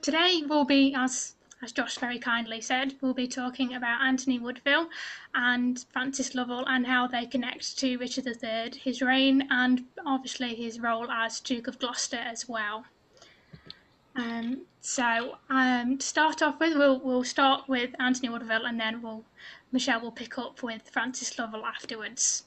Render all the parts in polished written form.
Today we'll be, as Josh very kindly said, we'll be talking about Anthony Woodville and Francis Lovell and how they connect to Richard III, his reign, and obviously his role as Duke of Gloucester as well. To start off with, we'll start with Anthony Woodville, and then Michèle will pick up with Francis Lovell afterwards.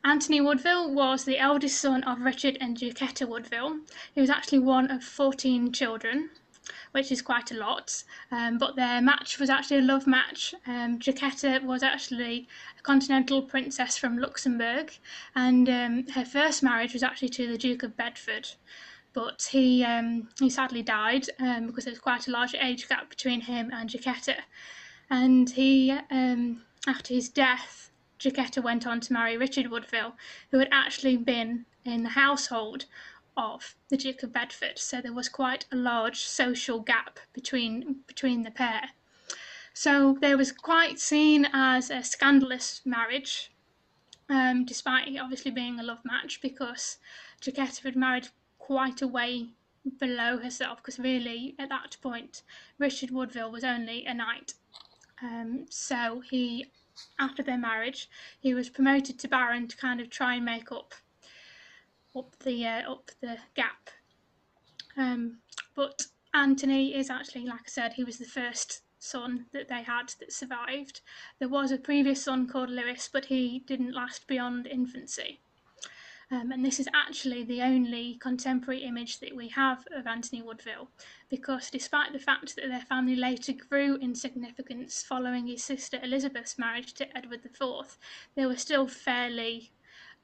Anthony Woodville was the eldest son of Richard and Jaquetta Woodville. He was actually one of 14 children, which is quite a lot, but their match was actually a love match. Jaquetta was actually a continental princess from Luxembourg, and her first marriage was actually to the Duke of Bedford, but he sadly died because there was quite a large age gap between him and Jaquetta, and after his death, Jaquetta went on to marry Richard Woodville, who had actually been in the household of the Duke of Bedford, so there was quite a large social gap between the pair. So they was quite seen as a scandalous marriage, despite it obviously being a love match, because Jaquetta had married quite a way below herself, because really at that point Richard Woodville was only a knight. So after their marriage, he was promoted to Baron to kind of try and make up the gap. But Anthony is actually, like I said, he was the first son that they had that survived. There was a previous son called Lewis, but he didn't last beyond infancy. And this is actually the only contemporary image that we have of Anthony Woodville, because despite the fact that their family later grew in significance following his sister Elizabeth's marriage to Edward IV, they were still fairly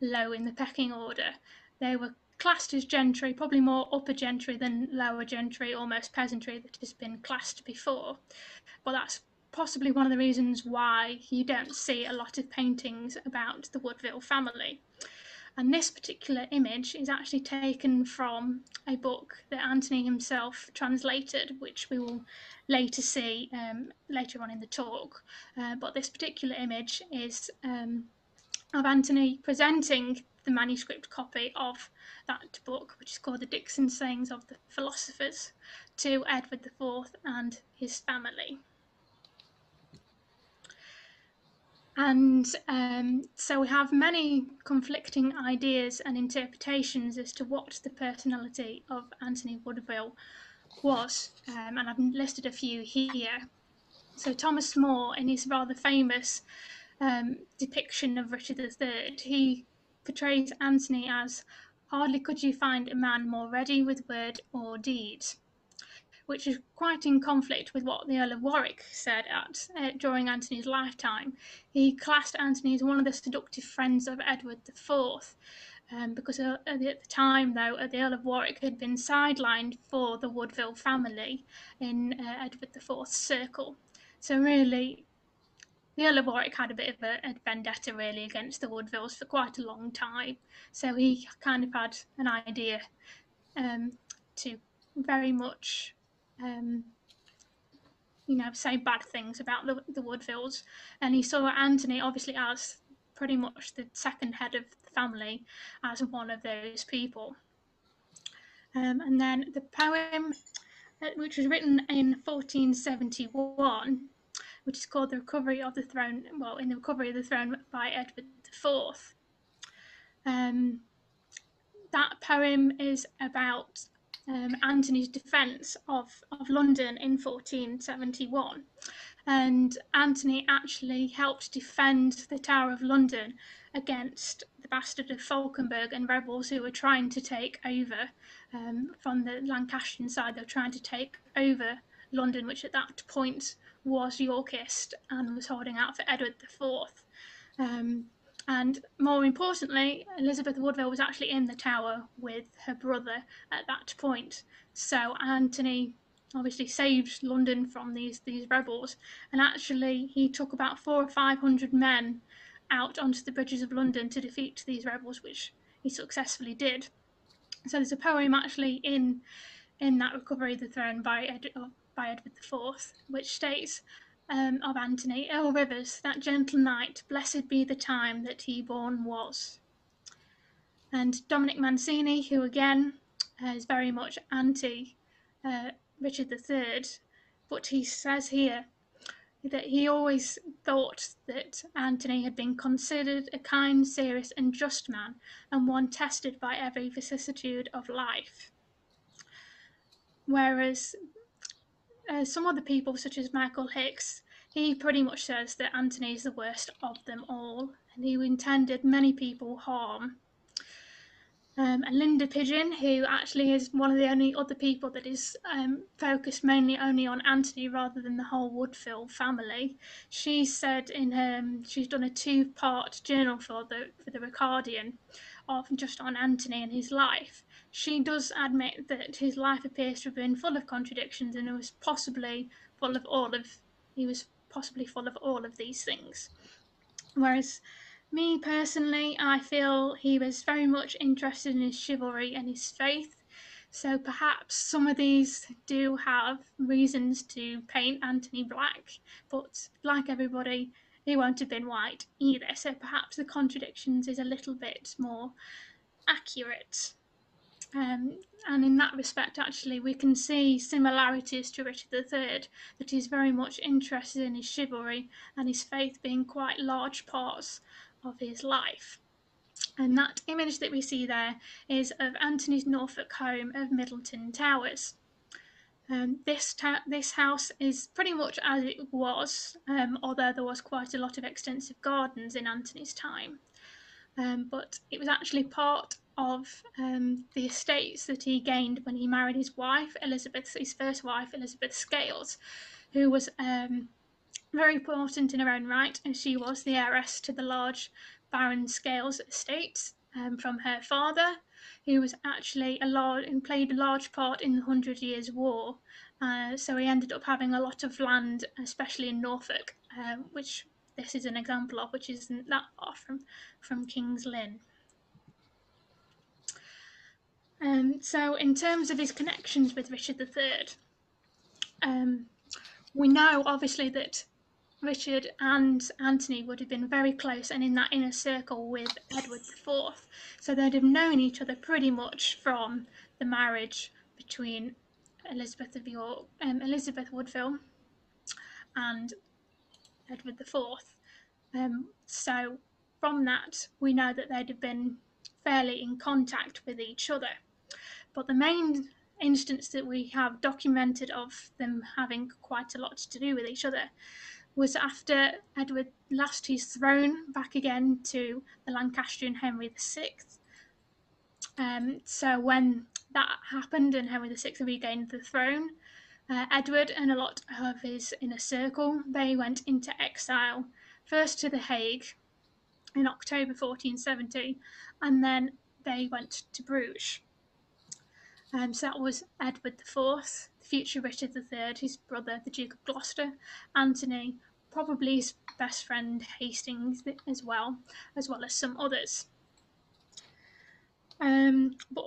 low in the pecking order. They were classed as gentry, probably more upper gentry than lower gentry, almost peasantry that has been classed before. But that's possibly one of the reasons why you don't see a lot of paintings about the Woodville family. And this particular image is actually taken from a book that Anthony himself translated, which we will later see later on in the talk. But this particular image is of Anthony presenting the manuscript copy of that book, which is called The Dixon Sayings of the Philosophers, to Edward IV and his family. And so we have many conflicting ideas and interpretations as to what the personality of Anthony Woodville was, and I've listed a few here. So Thomas More, in his rather famous depiction of Richard III, he portrays Anthony as, "Hardly could you find a man more ready with word or deed," which is quite in conflict with what the Earl of Warwick said during Anthony's lifetime. He classed Anthony as one of the seductive friends of Edward IV, because at the time, though, the Earl of Warwick had been sidelined for the Woodville family in Edward IV's circle. So really, the Earl of Warwick had a bit of a vendetta really against the Woodvilles for quite a long time. So he kind of had an idea to very much say bad things about the Woodvilles, and he saw Anthony obviously as pretty much the second head of the family, as one of those people. And then the poem, which was written in 1471, which is called The Recovery of the Throne, in the Recovery of the Throne by Edward IV. That poem is about Anthony's defence of London in 1471, and Anthony actually helped defend the Tower of London against the Bastard of Falkenberg and rebels who were trying to take over from the Lancastrian side. They were trying to take over London, which at that point was Yorkist and was holding out for Edward IV. And more importantly, Elizabeth Woodville was actually in the Tower with her brother at that point. So Anthony obviously saved London from these rebels, and actually he took about 400 or 500 men out onto the bridges of London to defeat these rebels, which he successfully did. So there's a poem actually in that Recovery of the Throne by Edward IV, which states of Anthony, "Earl Rivers, that gentle knight, blessed be the time that he born was." And Dominic Mancini, who again is very much anti Richard III, but he says here that he always thought that Anthony had been considered a kind, serious, and just man, and one tested by every vicissitude of life. Whereas some other people, such as Michael Hicks, he pretty much says that Anthony is the worst of them all, and he intended many people harm. And Linda Pigeon, who actually is one of the only other people that is focused mainly only on Anthony rather than the whole Woodville family, she said in her, she's done a 2-part journal for the Ricardian, of just on Anthony and his life. She does admit that his life appears to have been full of contradictions, and it was possibly full of all of these things. Whereas me personally, I feel he was very much interested in his chivalry and his faith. So perhaps some of these do have reasons to paint Anthony black, but like everybody, he won't have been white either. So perhaps the contradictions is a little bit more accurate. And in that respect, actually, we can see similarities to Richard III, that he's very much interested in his chivalry and his faith being quite large parts of his life. And that image that we see there is of Anthony's Norfolk home of Middleton Towers. This house is pretty much as it was, although there was quite a lot of extensive gardens in Anthony's time. But it was actually part of the estates that he gained when he married his wife, his first wife, Elizabeth Scales, who was very important in her own right, and she was the heiress to the large Baron Scales estate from her father, who was actually who played a large part in the 100 Years' War. So he ended up having a lot of land, especially in Norfolk, which this is an example of, which isn't that far from King's Lynn. So in terms of his connections with Richard III, we know obviously that Richard and Anthony would have been very close and in that inner circle with Edward IV. So they'd have known each other pretty much from the marriage between Elizabeth Woodville and Edward IV. So from that, we know that they'd have been fairly in contact with each other. But the main instance that we have documented of them having quite a lot to do with each other was after Edward lost his throne back again to the Lancastrian Henry VI. So when that happened and Henry VI regained the throne, Edward and a lot of his inner circle, they went into exile, first to The Hague in October 1470, and then they went to Bruges. So that was Edward IV, the future Richard III, his brother, the Duke of Gloucester, Anthony, probably his best friend Hastings as well as some others. But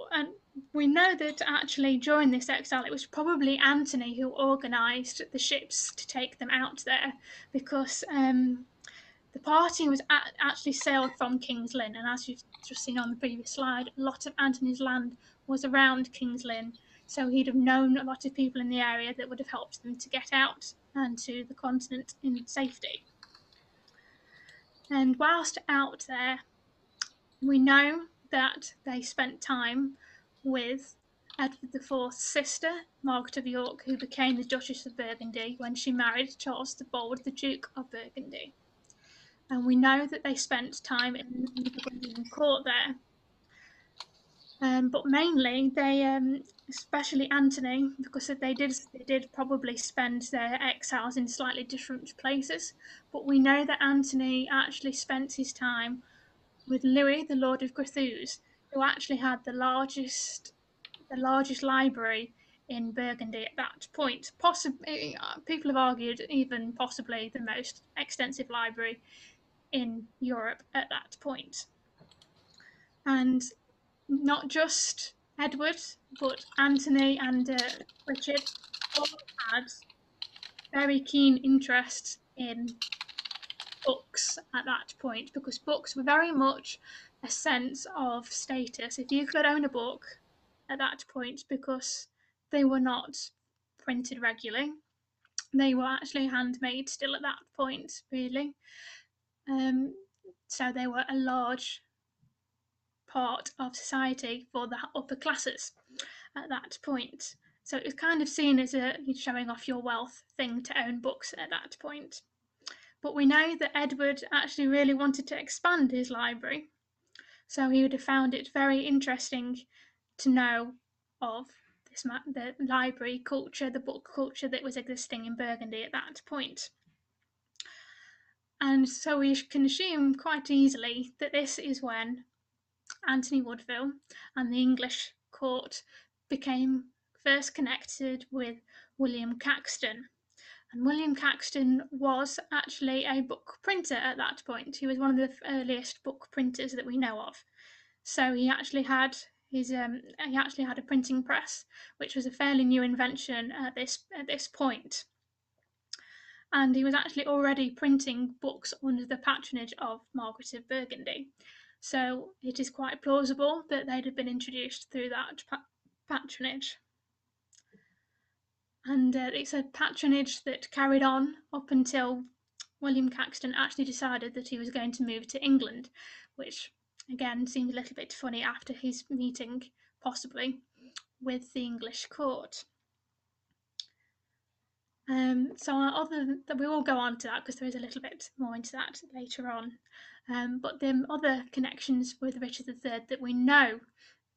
we know that actually during this exile it was probably Anthony who organised the ships to take them out there, because the party was actually sailed from King's Lynn, and as you've just seen on the previous slide, a lot of Anthony's land was around King's Lynn, so he'd have known a lot of people in the area that would have helped them to get out and to the continent in safety. And whilst out there, we know that they spent time with Edward IV's sister, Margaret of York, who became the Duchess of Burgundy when she married Charles the Bold, the Duke of Burgundy. And we know that they spent time in the Burgundian court there. But mainly, they, especially Anthony, because they did probably spend their exiles in slightly different places. But we know that Anthony actually spent his time with Louis, the Lord of Grethus, who actually had the largest library in Burgundy at that point. Possibly, people have argued even possibly the most extensive library in Europe at that point. And not just Edward, but Anthony and Richard all had very keen interest in books at that point, because books were very much a sense of status. If you could own a book, at that point because they were not printed regularly. They were actually handmade still at that point, really. So they were a large part of society for the upper classes at that point. So it was kind of seen as a showing off your wealth thing to own books at that point. But we know that Edward actually really wanted to expand his library. So he would have found it very interesting to know of the library culture, the book culture that was existing in Burgundy at that point. And so we can assume quite easily that this is when Anthony Woodville and the English court became first connected with William Caxton. And William Caxton was actually a book printer at that point. He was one of the earliest book printers that we know of. So he actually had a printing press, which was a fairly new invention at this point. And he was actually already printing books under the patronage of Margaret of Burgundy. So it is quite plausible that they'd have been introduced through that patronage. And it's a patronage that carried on up until William Caxton actually decided that he was going to move to England, which again seemed a little bit funny after his meeting, possibly, with the English court. We will go on to that because there is a little bit more into that later on. But the other connections with Richard III that we know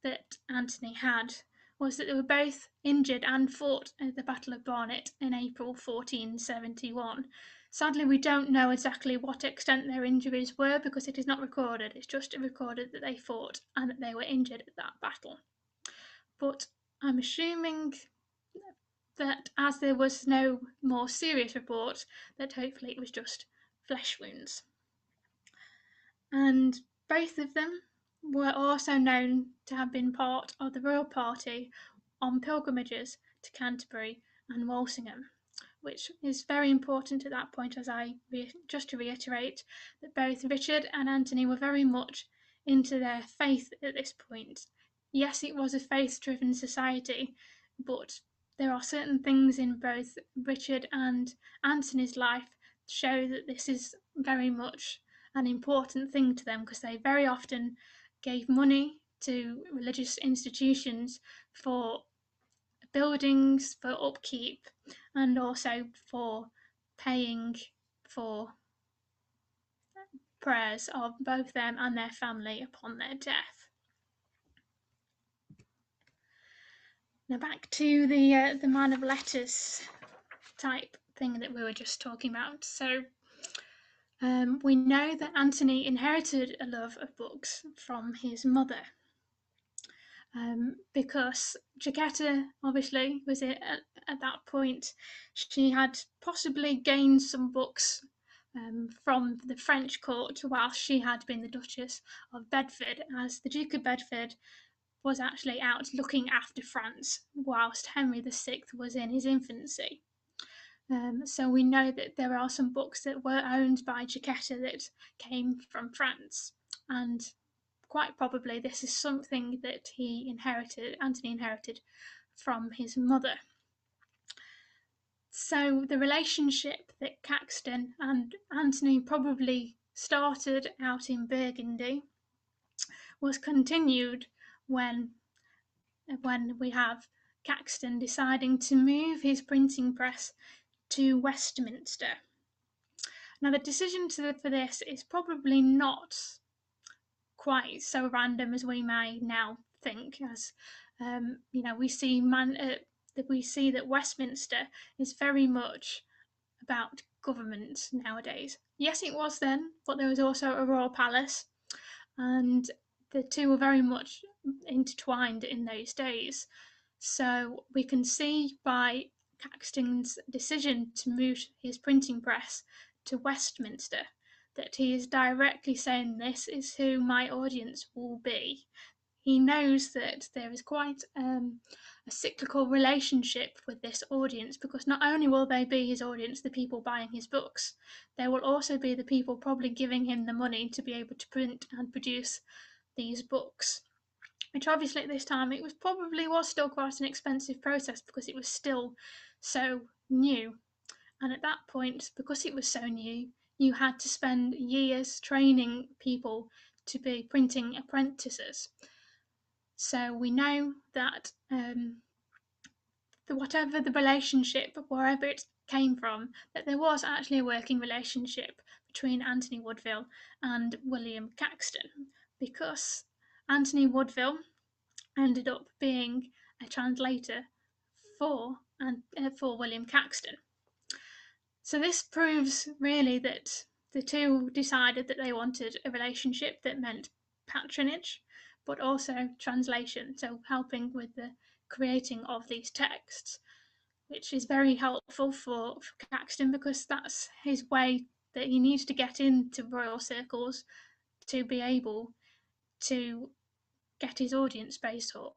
that Anthony had was that they were both injured and fought at the Battle of Barnet in April 1471. Sadly, we don't know exactly what extent their injuries were because it is not recorded. It's just recorded that they fought and that they were injured at that battle. But I'm assuming that as there was no more serious report, that hopefully it was just flesh wounds. And both of them were also known to have been part of the royal party on pilgrimages to Canterbury and Walsingham, which is very important at that point, as just to reiterate that both Richard and Anthony were very much into their faith at this point. Yes, it was a faith-driven society, but there are certain things in both Richard and Anthony's life that show that this is very much an important thing to them, because they very often gave money to religious institutions for buildings, for upkeep, and also for paying for prayers of both them and their family upon their death. Now back to the man of letters type thing that we were just talking about. So we know that Anthony inherited a love of books from his mother, because Jaquetta obviously was at that point. She had possibly gained some books from the French court whilst she had been the Duchess of Bedford, as the Duke of Bedford was actually out looking after France whilst Henry VI was in his infancy. So we know that there are some books that were owned by Jaquetta that came from France, and quite probably this is something that Anthony inherited from his mother. So the relationship that Caxton and Anthony probably started out in Burgundy was continued when we have Caxton deciding to move his printing press to Westminster. Now, the decision for this is probably not quite so random as we may now think, as we see that Westminster is very much about government nowadays. Yes, it was then, but there was also a royal palace, and the two were very much intertwined in those days. So we can see by Caxton's decision to move his printing press to Westminster that he is directly saying, this is who my audience will be. He knows that there is quite a cyclical relationship with this audience, because not only will they be his audience, the people buying his books, there will also be the people probably giving him the money to be able to print and produce these books. which obviously at this time it was still quite an expensive process because it was still so new. And at that point, because it was so new, you had to spend years training people to be printing apprentices. So we know that whatever the relationship, wherever it came from, that there was actually a working relationship between Anthony Woodville and William Caxton, because Anthony Woodville ended up being a translator for William Caxton. So this proves really that the two decided that they wanted a relationship that meant patronage, but also translation, so helping with the creating of these texts, which is very helpful for Caxton because that's his way that he needs to get into royal circles to be able to get his audience base up.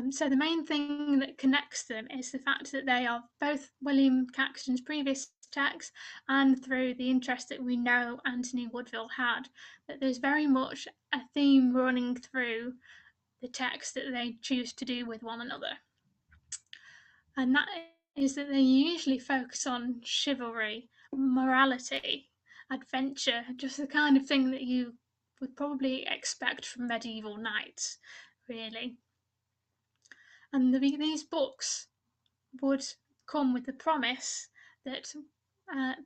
So the main thing that connects them is the fact that they are both William Caxton's previous texts, and through the interest that we know Anthony Woodville had, that there's very much a theme running through the texts that they choose to do with one another. And that is that they usually focus on chivalry, morality, adventure, just the kind of thing that you would probably expect from medieval knights, really. And these books would come with the promise that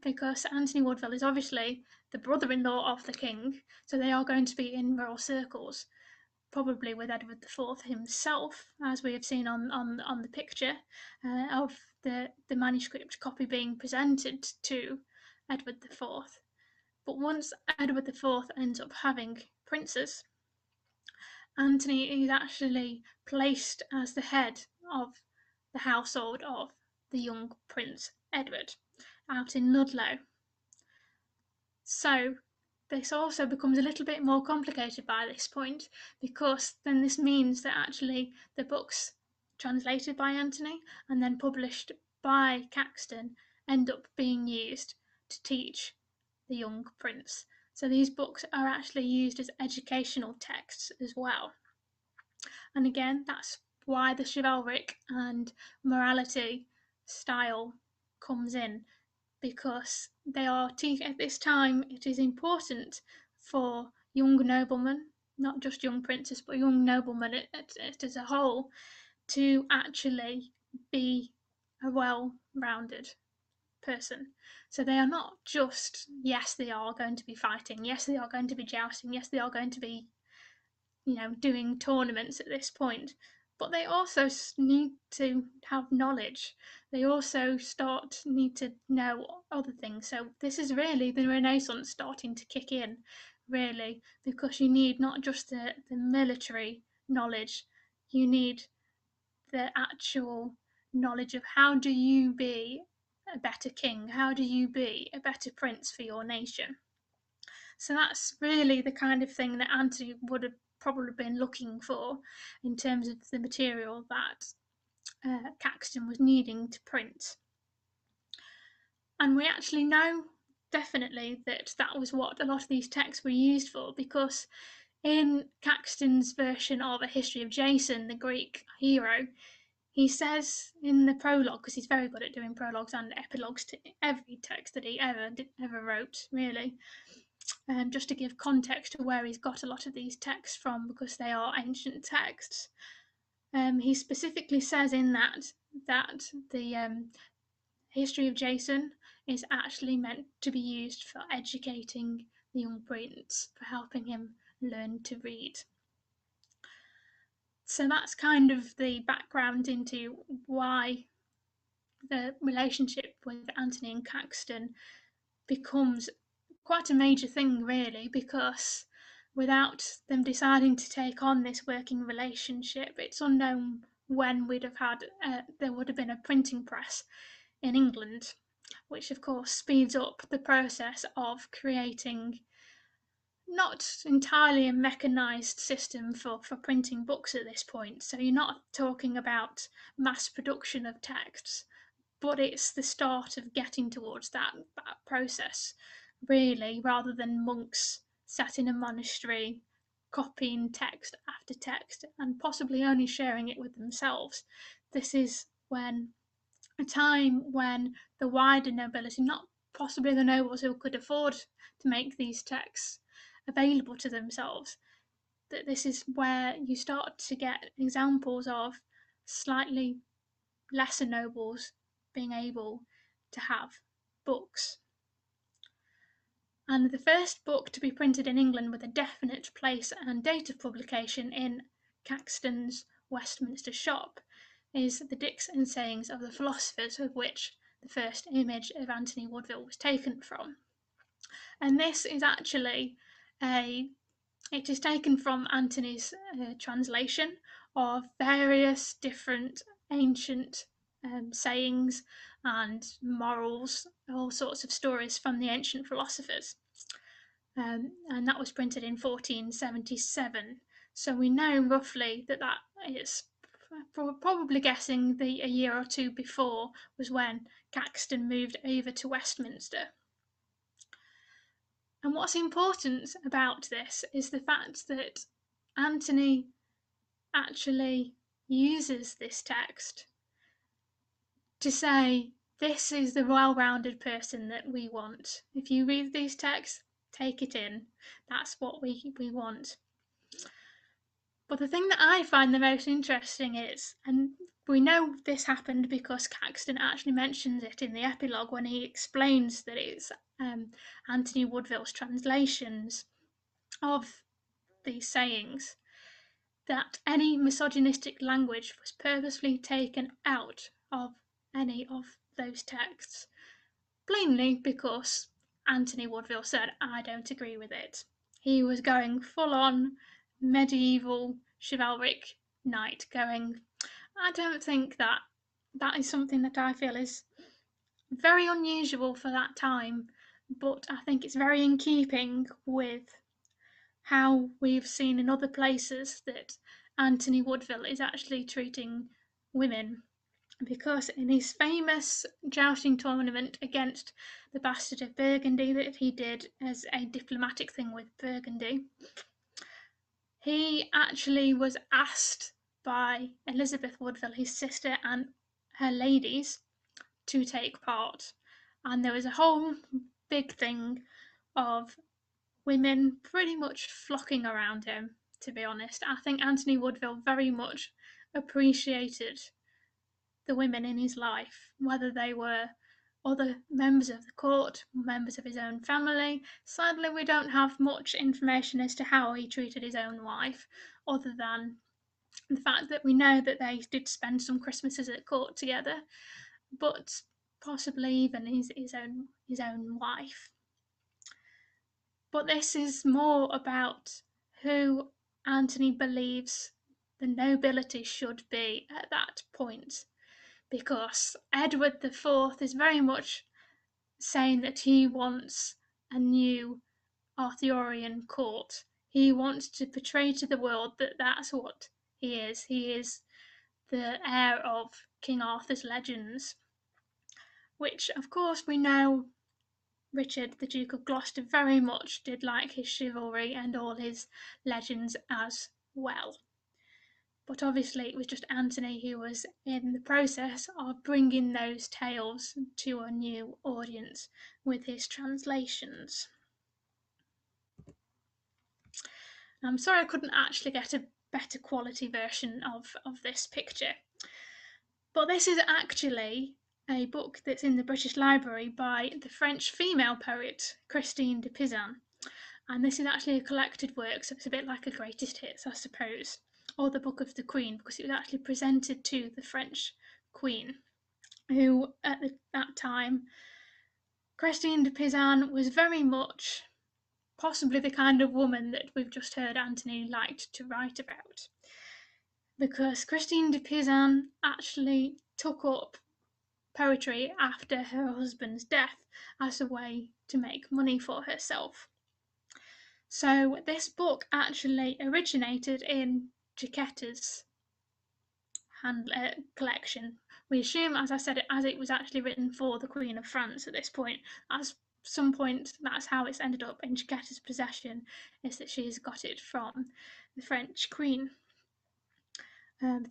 because Anthony Woodville is obviously the brother-in-law of the king, so they are going to be in royal circles, probably with Edward IV himself, as we have seen on the picture of the manuscript copy being presented to Edward IV. But once Edward IV ends up having princes, Anthony is actually placed as the head of the household of the young Prince Edward out in Ludlow. So this also becomes a little bit more complicated by this point, because then this means that actually the books translated by Anthony and then published by Caxton end up being used to teach the young prince. So these books are actually used as educational texts as well. And again, that's why the chivalric and morality style comes in, because they are at this time it is important for young noblemen, not just young princes, but young noblemen as a whole, to actually be a well-rounded person. So they are not just, yes, they are going to be fighting, yes, they are going to be jousting, yes, they are going to be doing tournaments at this point, but they also need to have knowledge. They also need to know other things. So this is really the Renaissance starting to kick in, really, because you need not just the military knowledge, you need the actual knowledge of how do you be a better king, how do you be a better prince for your nation. So that's really the kind of thing that Anthony would have probably been looking for in terms of the material that Caxton was needing to print. And we actually know definitely that that was what a lot of these texts were used for, because in Caxton's version of A History of Jason, the Greek hero, he says in the prologue, because he's very good at doing prologues and epilogues to every text that he ever wrote, really, just to give context to where he's got a lot of these texts from, because they are ancient texts. He specifically says in that the History of Jason is actually meant to be used for educating the young prince, for helping him learn to read. So that's kind of the background into why the relationship with Anthony and Caxton becomes quite a major thing, really, because without them deciding to take on this working relationship, it's unknown when there would have been a printing press in England, which of course speeds up the process of creating not entirely a mechanised system for printing books at this point. So you're not talking about mass production of texts, but it's the start of getting towards that process, really, rather than monks sat in a monastery copying text after text and possibly only sharing it with themselves. This is when a time when the wider nobility, not possibly the nobles who could afford to make these texts available to themselves, that this is where you start to get examples of slightly lesser nobles being able to have books. And the first book to be printed in England with a definite place and date of publication in Caxton's Westminster shop is the Dicks and Sayings of the Philosophers, of which the first image of Anthony Woodville was taken from. And this is actually it is taken from Anthony's translation of various different ancient sayings and morals, all sorts of stories from the ancient philosophers. And that was printed in 1477. So we know roughly that is probably guessing a year or two before was when Caxton moved over to Westminster. And what's important about this is the fact that Anthony actually uses this text to say, this is the well-rounded person that we want. If you read these texts, take it in. That's what we want. But the thing that I find the most interesting is, and we know this happened because Caxton actually mentions it in the epilogue when he explains that it's Anthony Woodville's translations of these sayings, that any misogynistic language was purposely taken out of any of those texts, plainly because Anthony Woodville said, I don't agree with it. He was going full on medieval chivalric knight, going, I don't think that is something that I feel is very unusual for that time, but I think it's very in keeping with how we've seen in other places that Anthony Woodville is actually treating women, because in his famous jousting tournament against the Bastard of Burgundy that he did as a diplomatic thing with Burgundy, he actually was asked by Elizabeth Woodville, his sister, and her ladies to take part. And there was a whole big thing of women pretty much flocking around him, to be honest. I think Anthony Woodville very much appreciated the women in his life, whether they were other members of the court, members of his own family. Sadly, we don't have much information as to how he treated his own wife, other than the fact that we know that they did spend some Christmases at court together, but possibly even his own wife. But this is more about who Anthony believes the nobility should be at that point, because Edward IV is very much saying that he wants a new Arthurian court. He wants to portray to the world that that's what he is. He is the heir of King Arthur's legends, which of course we know Richard, the Duke of Gloucester, very much did like his chivalry and all his legends as well. But obviously it was just Anthony who was in the process of bringing those tales to a new audience with his translations. I'm sorry I couldn't actually get a better quality version of this picture. But this is actually a book that's in the British Library by the French female poet Christine de Pizan. And this is actually a collected work, so it's a bit like a greatest hits, I suppose, or the Book of the Queen, because it was actually presented to the French Queen, who at that time, Christine de Pizan was very much possibly the kind of woman that we've just heard Anthony liked to write about. Because Christine de Pizan actually took up poetry after her husband's death as a way to make money for herself. So this book actually originated in Jacquette's collection. We assume, as I said, as it was actually written for the Queen of France at this point, as some point that's how it's ended up in Jaquetta's possession, is that she's got it from the French Queen,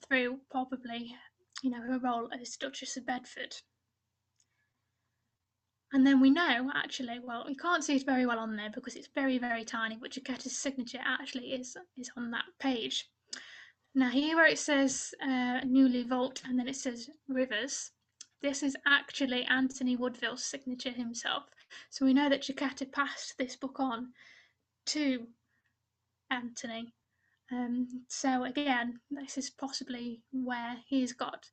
through probably, her role as Duchess of Bedford. And then we know, actually, well, we can't see it very well on there because it's very, very tiny, but Jaquetta's signature actually is on that page. Now, here where it says Newly Vault and then it says Rivers, this is actually Anthony Woodville's signature himself. So we know that Jaquetta passed this book on to Anthony. So again, this is possibly where he's got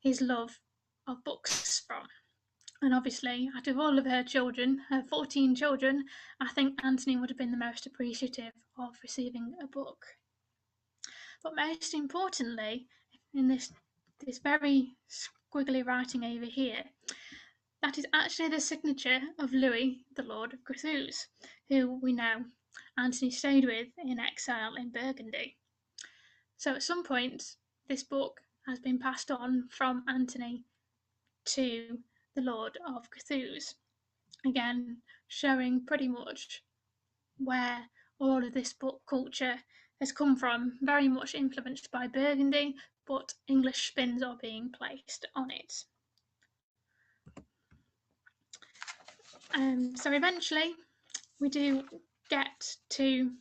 his love of books from. And obviously, out of all of her children, her 14 children, I think Anthony would have been the most appreciative of receiving a book. But most importantly, in this very squiggly writing over here, that is actually the signature of Louis, the Lord of Grethus, who we know Anthony stayed with in exile in Burgundy. So at some point, this book has been passed on from Anthony to the Lord of Grethus. Again, showing pretty much where all of this book culture has come from, very much influenced by Burgundy, but English spins are being placed on it. So eventually, we do get to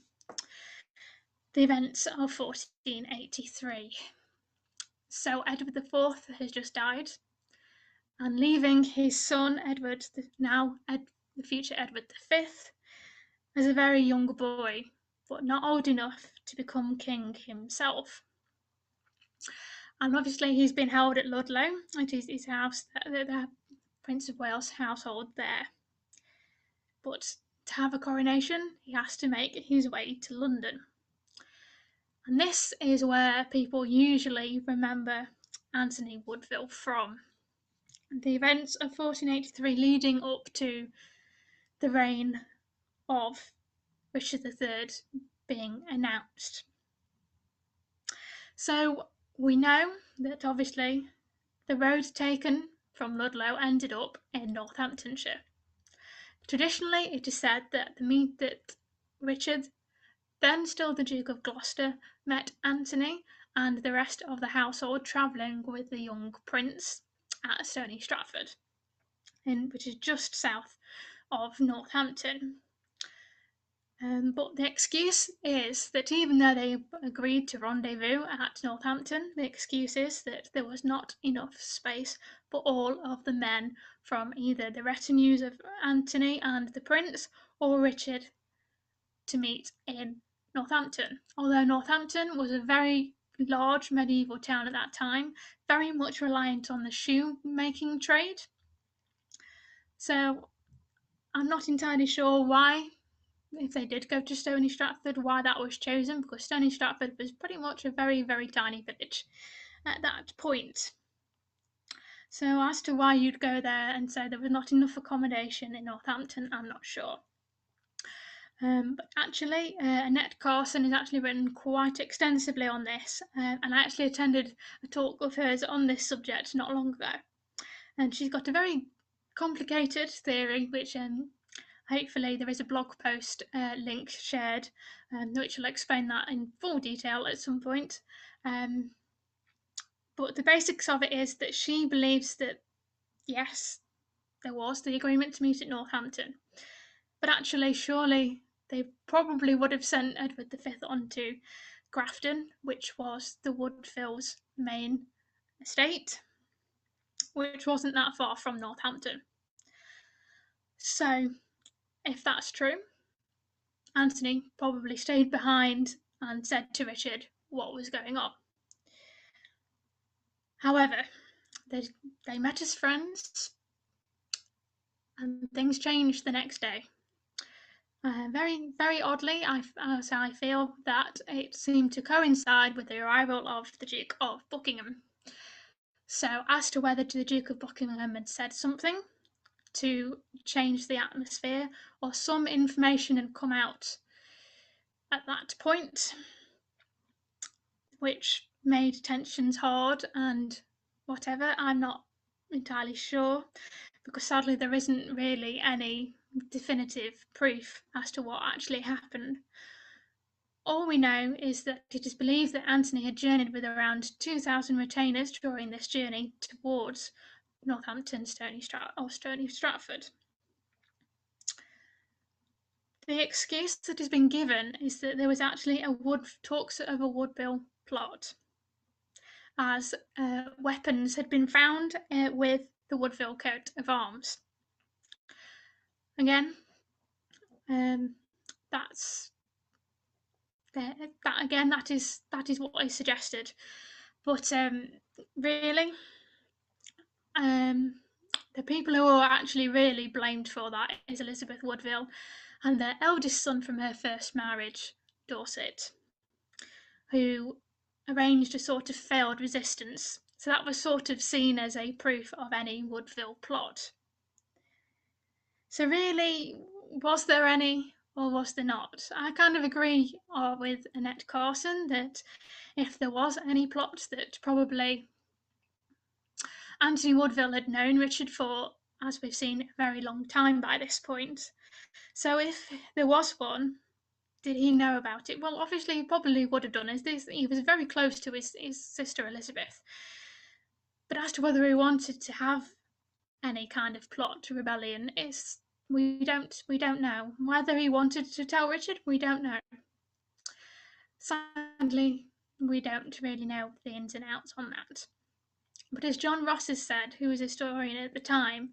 the events of 1483. So Edward IV has just died, and leaving his son Edward, the future Edward V, as a very young boy, but not old enough to become king himself. And obviously he's been held at Ludlow, it is his house, the Prince of Wales household there. But to have a coronation, he has to make his way to London. And this is where people usually remember Anthony Woodville from. The events of 1483 leading up to the reign of Richard III being announced. So we know that obviously the road taken from Ludlow ended up in Northamptonshire. Traditionally, it is said that Richard, then still the Duke of Gloucester, met Anthony and the rest of the household travelling with the young prince at Stoney Stratford, which is just south of Northampton. But the excuse is that even though they agreed to rendezvous at Northampton, the excuse is that there was not enough space for all of the men from either the retinues of Anthony and the Prince or Richard to meet in Northampton. Although Northampton was a very large medieval town at that time, very much reliant on the shoemaking trade. So I'm not entirely sure why, if they did go to Stoney Stratford, why that was chosen, because Stoney Stratford was pretty much a very, very tiny village at that point. So as to why you'd go there and say there was not enough accommodation in Northampton, I'm not sure. But actually, Annette Carson has actually written quite extensively on this, and I actually attended a talk of hers on this subject not long ago. And she's got a very complicated theory, which hopefully there is a blog post link shared, which will explain that in full detail at some point. But the basics of it is that she believes that, yes, there was the agreement to meet at Northampton, but actually, surely they probably would have sent Edward V on to Grafton, which was the Woodvilles' main estate, which wasn't that far from Northampton. So, if that's true, Anthony probably stayed behind and said to Richard what was going on. However, they met as friends, and things changed the next day. Very, very oddly, I feel that it seemed to coincide with the arrival of the Duke of Buckingham. So, as to whether the Duke of Buckingham had said something to change the atmosphere, or some information had come out at that point, which made tensions hard and whatever, I'm not entirely sure. because sadly there isn't really any definitive proof as to what actually happened. All we know is that it is believed that Anthony had journeyed with around 2,000 retainers during this journey towards Northampton, Stoney Stratford. The excuse that has been given is that there was actually talks of a Woodville plot, as weapons had been found with the Woodville coat of arms. Again, that's that is what is suggested, but really, the people who are actually really blamed for that is Elizabeth Woodville and their eldest son from her first marriage, Dorset, who arranged a sort of failed resistance. So that was sort of seen as a proof of any Woodville plot. So really, was there any or was there not? I kind of agree with Annette Carson that if there was any plot, that probably Anthony Woodville had known Richard for, as we've seen, a very long time by this point. So if there was one, did he know about it? Well, obviously he probably would have done. He was very close to his sister Elizabeth. But as to whether he wanted to have any kind of plot to rebellion is we don't know. Whether he wanted to tell Richard, we don't know. Sadly, we don't really know the ins and outs on that. But as John Ross has said, who was a historian at the time,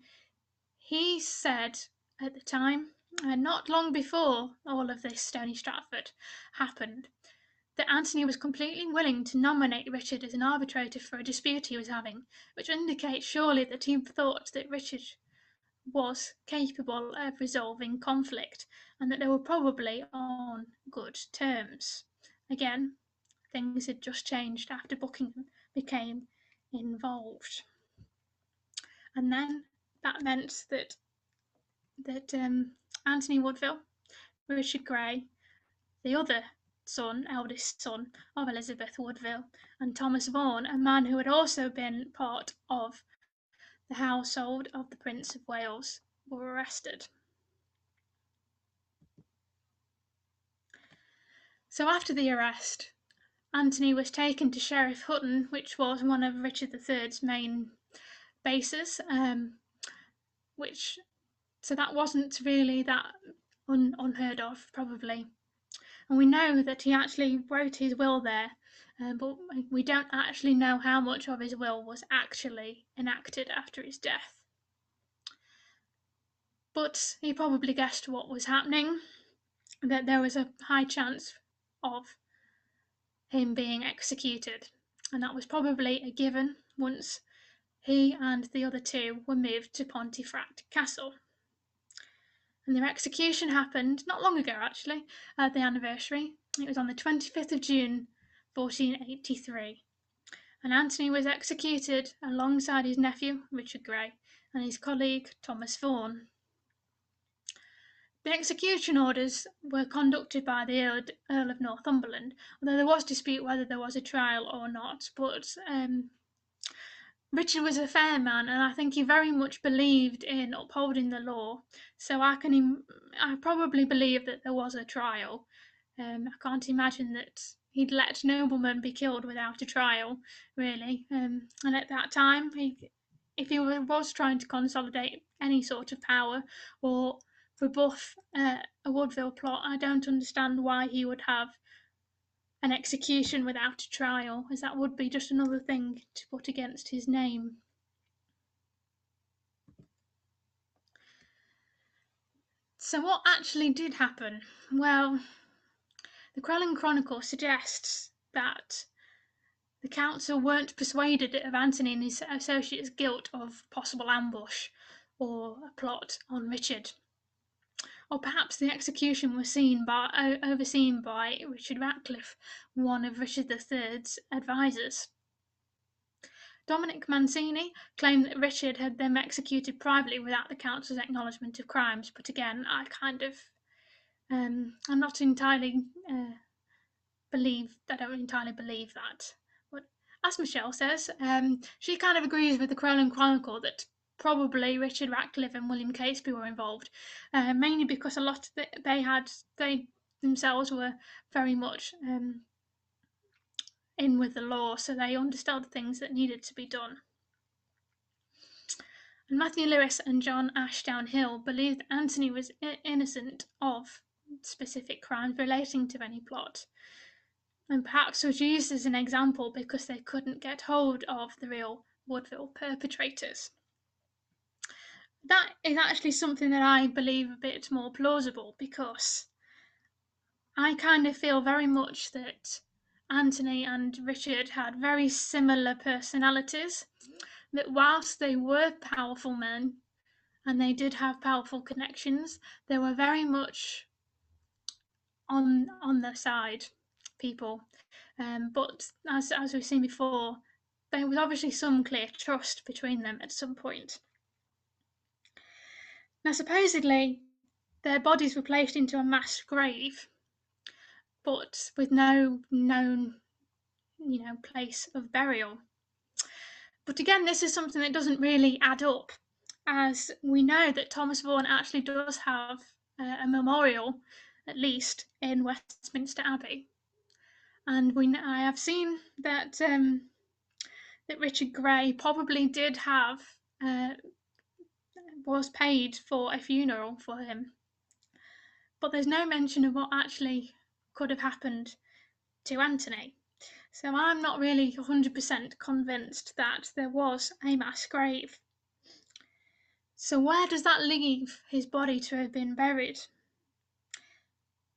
he said at the time, not long before all of this Stoney Stratford happened, that Anthony was completely willing to nominate Richard as an arbitrator for a dispute he was having, which indicates surely that he thought that Richard was capable of resolving conflict and that they were probably on good terms. Again, things had just changed after Buckingham became involved. And then that meant that Anthony Woodville, Richard Grey, the other eldest son of Elizabeth Woodville, and Thomas Vaughan, a man who had also been part of the household of the Prince of Wales, were arrested. So after the arrest, Anthony was taken to Sheriff Hutton, which was one of Richard III's main bases, so that wasn't really that unheard of, probably. And we know that he actually wrote his will there, but we don't actually know how much of his will was actually enacted after his death. But he probably guessed what was happening, that there was a high chance of him being executed, and that was probably a given once he and the other two were moved to Pontefract Castle. And their execution happened not long ago, actually, at the anniversary. It was on the 25th of June, 1483. And Anthony was executed alongside his nephew, Richard Grey, and his colleague, Thomas Vaughan. The execution orders were conducted by the Earl of Northumberland, although there was dispute whether there was a trial or not. But Richard was a fair man, and I think he very much believed in upholding the law. So I probably believe that there was a trial. I can't imagine that he'd let noblemen be killed without a trial, really. And at that time, if he was trying to consolidate any sort of power or rebuff a Woodville plot, I don't understand why he would have an execution without a trial, as that would be just another thing to put against his name. So what actually did happen? Well, the Crowland Chronicle suggests that the council weren't persuaded of Anthony and his associates' guilt of possible ambush or a plot on Richard. Or perhaps the execution was overseen by Richard Ratcliffe, one of Richard III's advisors. Dominic Mancini claimed that Richard had them executed privately without the council's acknowledgement of crimes, but again, I'm not entirely I don't entirely believe that. But as Michèle says, she kind of agrees with the Crowland Chronicle that probably Richard Ratcliffe and William Catesby were involved, mainly because a lot of they themselves were very much in with the law, so they understood things that needed to be done. And Matthew Lewis and John Ashdown Hill believed Anthony was innocent of specific crimes relating to any plot, and perhaps was used as an example because they couldn't get hold of the real Woodville perpetrators. That is actually something that I believe a bit more plausible, because I kind of feel very much that Anthony and Richard had very similar personalities, that whilst they were powerful men and they did have powerful connections, they were very much on their side people. But as we've seen before, there was obviously some clear trust between them at some point. Now, supposedly, their bodies were placed into a mass grave, but with no known, place of burial. But again, this is something that doesn't really add up, as we know that Thomas Vaughan actually does have a memorial, at least, in Westminster Abbey. And I have seen that that Richard Grey probably did have was paid for a funeral for him, but there's no mention of what actually could have happened to Anthony. So I'm not really 100% convinced that there was a mass grave. So where does that leave his body to have been buried?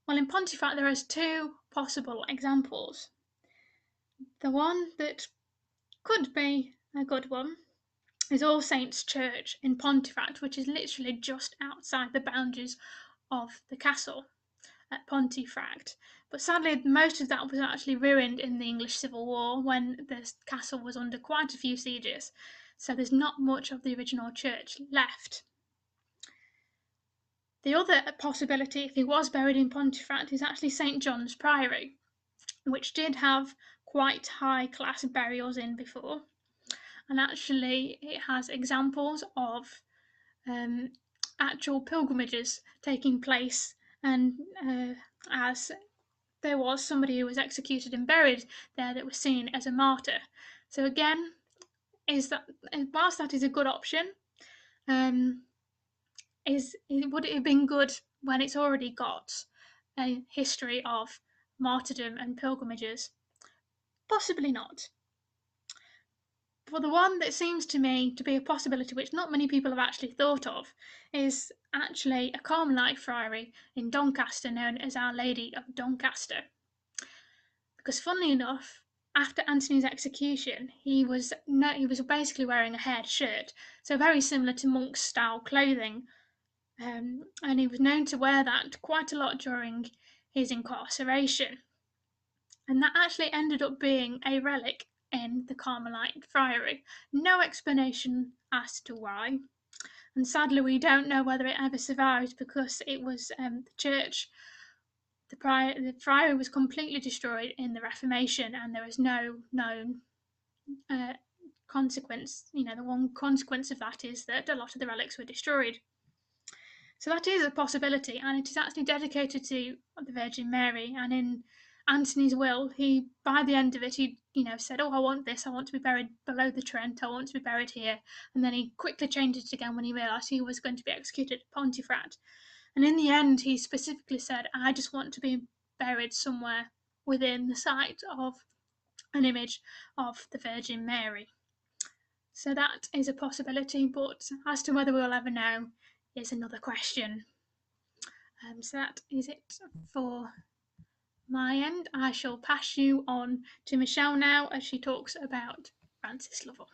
Well, in Pontefract there is two possible examples. The one that could be a good one is All Saints Church in Pontefract, which is literally just outside the boundaries of the castle at Pontefract. But sadly, most of that was actually ruined in the English Civil War when the castle was under quite a few sieges, so there's not much of the original church left. The other possibility, if he was buried in Pontefract, is actually St John's Priory, which did have quite high class burials in before, and actually it has examples of actual pilgrimages taking place, and as there was somebody who was executed and buried there that was seen as a martyr. So again, whilst that is a good option, would it have been good when it's already got a history of martyrdom and pilgrimages? Possibly not. But the one that seems to me to be a possibility, which not many people have actually thought of, is actually a Carmelite friary in Doncaster known as Our Lady of Doncaster. Because funnily enough, after Anthony's execution, he was basically wearing a haired shirt, so very similar to monk style clothing, and he was known to wear that quite a lot during his incarceration. And that actually ended up being a relic in the Carmelite friary. No explanation as to why, and sadly we don't know whether it ever survived, because it was the church. The friary was completely destroyed in the Reformation, and there was no known consequence. The one consequence of that is that a lot of the relics were destroyed. So that is a possibility, and it is actually dedicated to the Virgin Mary. And in Anthony's will, he, by the end of it, he said, "Oh, I want this. I want to be buried below the Trent. I want to be buried here." And then he quickly changed it again when he realised he was going to be executed at Pontefract. And in the end, he specifically said, "I just want to be buried somewhere within the sight of an image of the Virgin Mary." So that is a possibility, but as to whether we'll ever know is another question. So that is it for my end. I shall pass you on to Michèle now as she talks about Francis Lovell.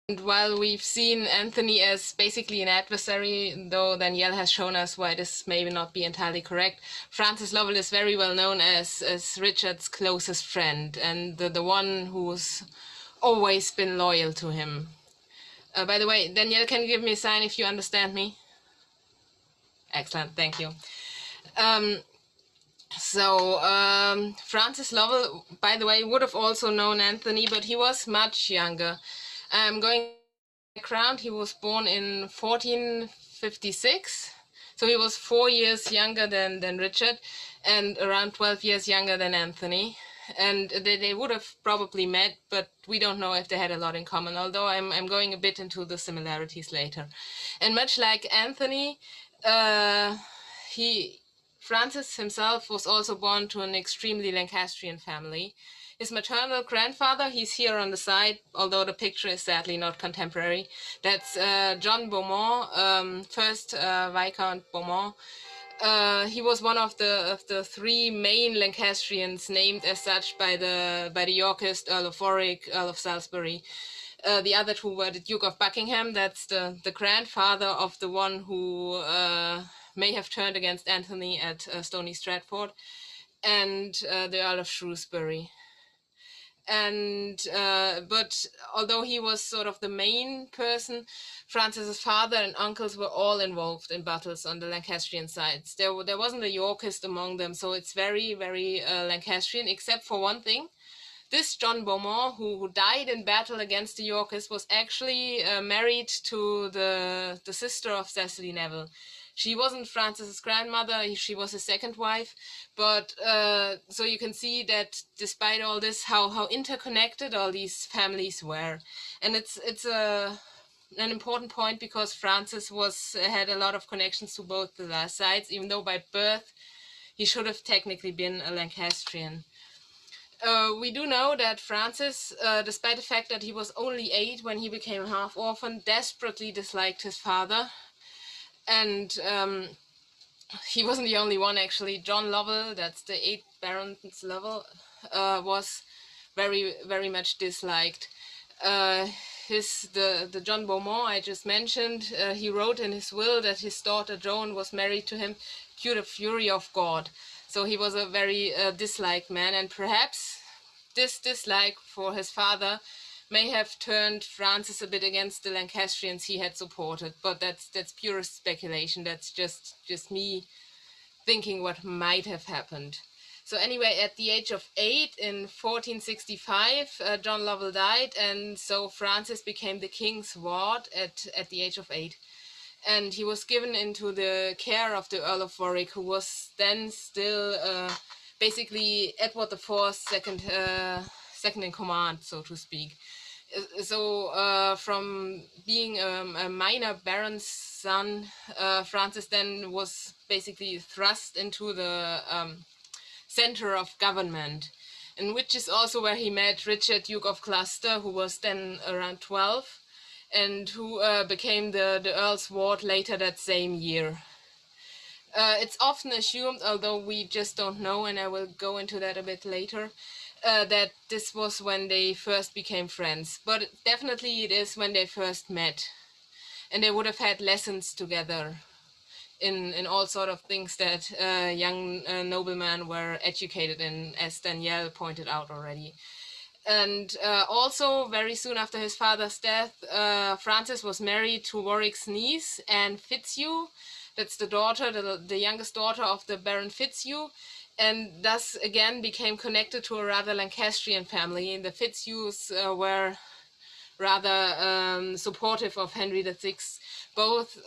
And while we've seen Anthony as basically an adversary, though Danielle has shown us why this may not be entirely correct, Francis Lovell is very well known as Richard's closest friend, and the one who's always been loyal to him. By the way, Danielle, can you give me a sign if you understand me? Excellent, thank you. Francis Lovell, by the way, would have also known Anthony, but he was much younger. I'm going background, he was born in 1456, so he was 4 years younger than Richard and around 12 years younger than Anthony. And they would have probably met, but we don't know if they had a lot in common, although I'm going a bit into the similarities later. And much like Anthony, Francis himself was also born to an extremely Lancastrian family. His maternal grandfather, he's here on the side, although the picture is sadly not contemporary. That's John Beaumont, first Viscount Beaumont. He was one of the three main Lancastrians named as such by the Yorkist, Earl of Warwick, Earl of Salisbury. The other two were the Duke of Buckingham. That's the grandfather of the one who may have turned against Anthony at Stoney Stratford, and the Earl of Shrewsbury. And but although he was sort of the main person, Francis's father and uncles were all involved in battles on the Lancastrian sides. There wasn't a Yorkist among them, so it's very, very Lancastrian, except for one thing. This John Beaumont, who died in battle against the Yorkists, was actually married to the sister of Cecily Neville. She wasn't Francis's grandmother, she was his second wife, but so you can see that despite all this, how interconnected all these families were. And it's an important point because Francis had a lot of connections to both the sides, even though by birth he should have technically been a Lancastrian. We do know that Francis, despite the fact that he was only 8 when he became a half-orphan, desperately disliked his father. And he wasn't the only one, actually. John Lovell, that's the 8th Baron Lovell, was very, very much disliked. The John Beaumont I just mentioned, he wrote in his will that his daughter Joan was married to him due to the fury of God. So he was a very disliked man, and perhaps this dislike for his father may have turned Francis a bit against the Lancastrians he had supported, but that's pure speculation. That's just me thinking what might have happened. So anyway, at the age of 8 in 1465, John Lovell died, and so Francis became the king's ward at the age of 8. And he was given into the care of the Earl of Warwick, who was then still basically Edward IV's second in command, so to speak. So from being a minor baron's son, Francis then was basically thrust into the center of government, and which is also where he met Richard, Duke of Gloucester, who was then around 12, and who became the Earl's ward later that same year. It's often assumed, although we just don't know, and I will go into that a bit later, that this was when they first became friends. But definitely it is when they first met. And they would have had lessons together in all sort of things that young noblemen were educated in, as Danielle pointed out already. And also, very soon after his father's death, Francis was married to Warwick's niece, Anne Fitzhugh. That's the daughter, the youngest daughter of the Baron Fitzhugh, and thus again became connected to a rather Lancastrian family. The Fitzhughs were rather supportive of Henry VI, both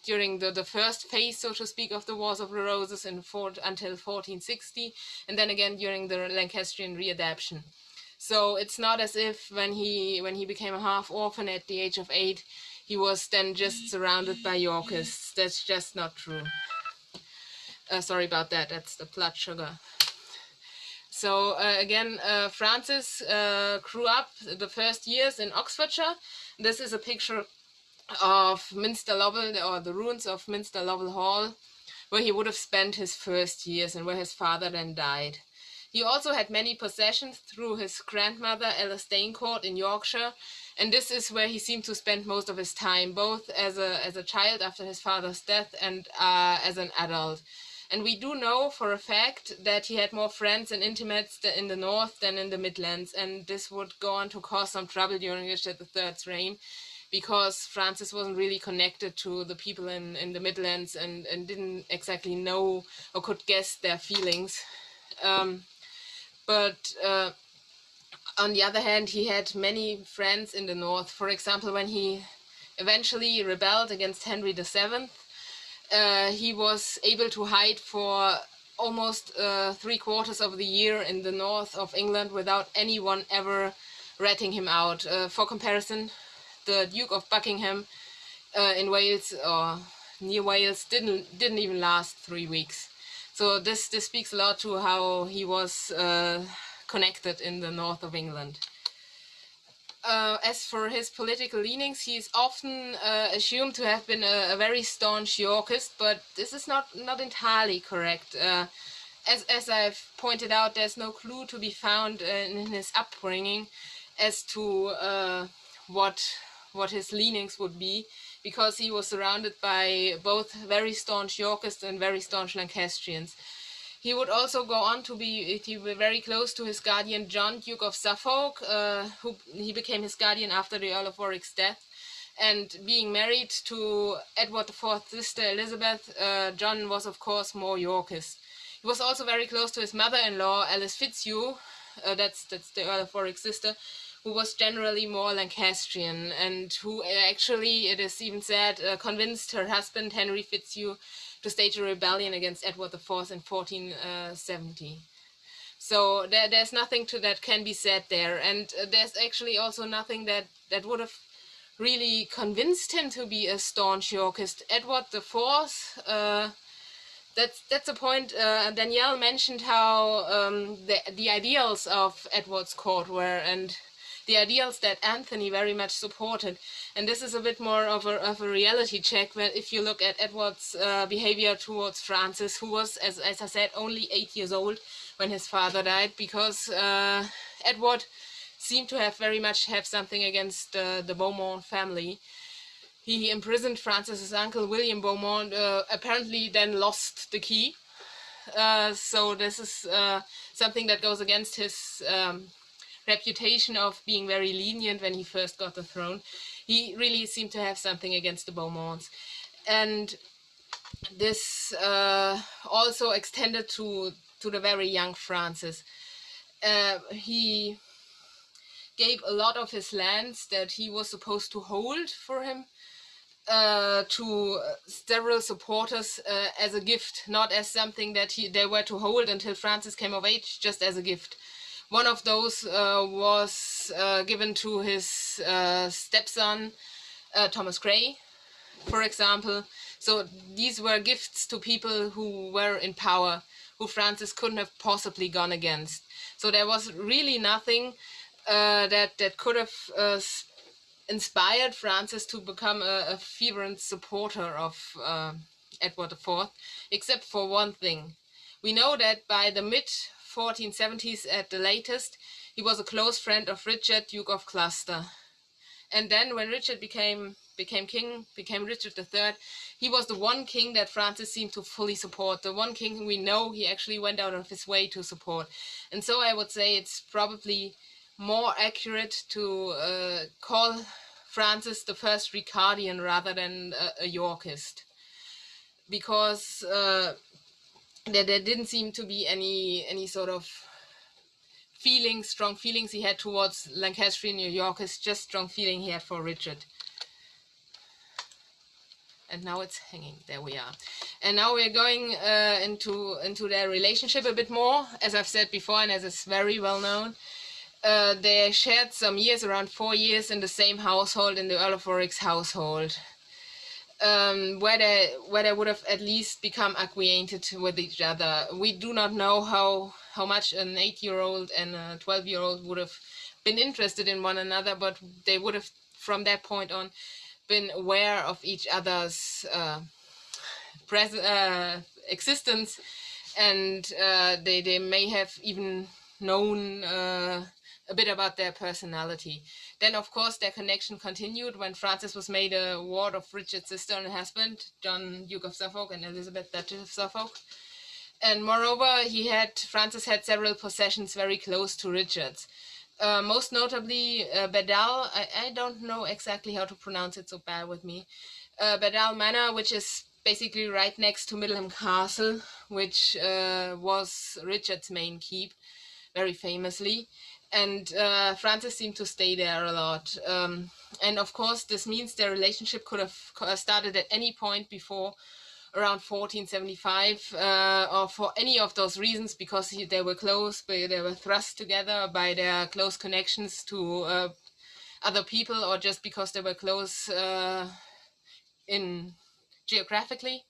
during the first phase, so to speak, of the Wars of the Roses until 1460, and then again during the Lancastrian readaptation. So it's not as if when he became a half-orphan at the age of 8, he was then just surrounded by Yorkists. That's just not true. Sorry about that, that's the blood sugar. So again, Francis grew up the first years in Oxfordshire. This is a picture of Minster Lovell, or the ruins of Minster Lovell Hall, where he would have spent his first years and where his father then died. He also had many possessions through his grandmother, Alice Danecourt, in Yorkshire, and this is where he seemed to spend most of his time, both as a child after his father's death and as an adult. And we do know for a fact that he had more friends and intimates in the north than in the Midlands, and this would go on to cause some trouble during Richard III's reign, because Francis wasn't really connected to the people in the Midlands and didn't exactly know or could guess their feelings. But On the other hand, he had many friends in the north. For example, when he eventually rebelled against Henry VII, he was able to hide for almost 3/4 of the year in the north of England without anyone ever ratting him out. For comparison, the Duke of Buckingham in Wales or near Wales didn't even last 3 weeks. So this speaks a lot to how he was connected in the north of England. As for his political leanings, he is often assumed to have been a very staunch Yorkist, but this is not entirely correct. As I've pointed out, there's no clue to be found in his upbringing as to what his leanings would be, because he was surrounded by both very staunch Yorkists and very staunch Lancastrians. He would also go on to be very close to his guardian John, Duke of Suffolk, who he became his guardian after the Earl of Warwick's death. And being married to Edward IV's sister Elizabeth, John was of course more Yorkist. He was also very close to his mother-in-law, Alice Fitzhugh, that's the Earl of Warwick's sister, who was generally more Lancastrian, and who actually, it is even said, convinced her husband, Henry Fitzhugh, to stage a rebellion against Edward IV in 1470. So there's nothing that can be said there, and there's actually also nothing that would have really convinced him to be a staunch Yorkist. Edward IV, that's a point. Danielle mentioned how the ideals of Edward's court were, and the ideals that Anthony very much supported. And this is a bit more of a reality check when, if you look at Edward's behavior towards Francis, who was, as I said, only 8 years old when his father died, because Edward seemed to have very much have something against the Beaumont family. He imprisoned Francis's uncle, William Beaumont, apparently then lost the key. So this is something that goes against his reputation of being very lenient when he first got the throne. He really seemed to have something against the Beaumonts. And this also extended to the very young Francis. He gave a lot of his lands that he was supposed to hold for him to several supporters as a gift, not as something that they were to hold until Francis came of age, just as a gift. One of those was given to his stepson, Thomas Grey, for example. So these were gifts to people who were in power, who Francis couldn't have possibly gone against. So there was really nothing that could have inspired Francis to become a fervent supporter of Edward IV, except for one thing. We know that by the mid-1470s at the latest, he was a close friend of Richard, Duke of Gloucester. And then when Richard became king, became Richard III, he was the one king that Francis seemed to fully support, the one king who we know he actually went out of his way to support. And so I would say it's probably more accurate to call Francis the first Ricardian rather than a Yorkist, because there didn't seem to be any sort of strong feelings he had towards Lancastrian or Yorkist, just strong feeling he had for Richard. And now it's hanging. There we are. And now we're going into their relationship a bit more, as I've said before, and as is very well known. They shared some years, around 4 years, in the same household, in the Earl of Warwick's household, where they would have at least become acquainted with each other. We do not know how much an 8-year-old and a 12-year-old would have been interested in one another, but they would have, from that point on, been aware of each other's existence, and they may have even known a bit about their personality. Then, of course, their connection continued when Francis was made a ward of Richard's sister and husband, John, Duke of Suffolk, and Elizabeth, Duchess of Suffolk. And moreover, Francis had several possessions very close to Richard's. Most notably, Bedell, I don't know exactly how to pronounce it, so bear with me. Bedell Manor, which is basically right next to Middleham Castle, which was Richard's main keep, very famously. and Francis seemed to stay there a lot. And of course, this means their relationship could have started at any point before around 1475, or for any of those reasons, because they were close, they were thrust together by their close connections to other people, or just because they were close in geographically,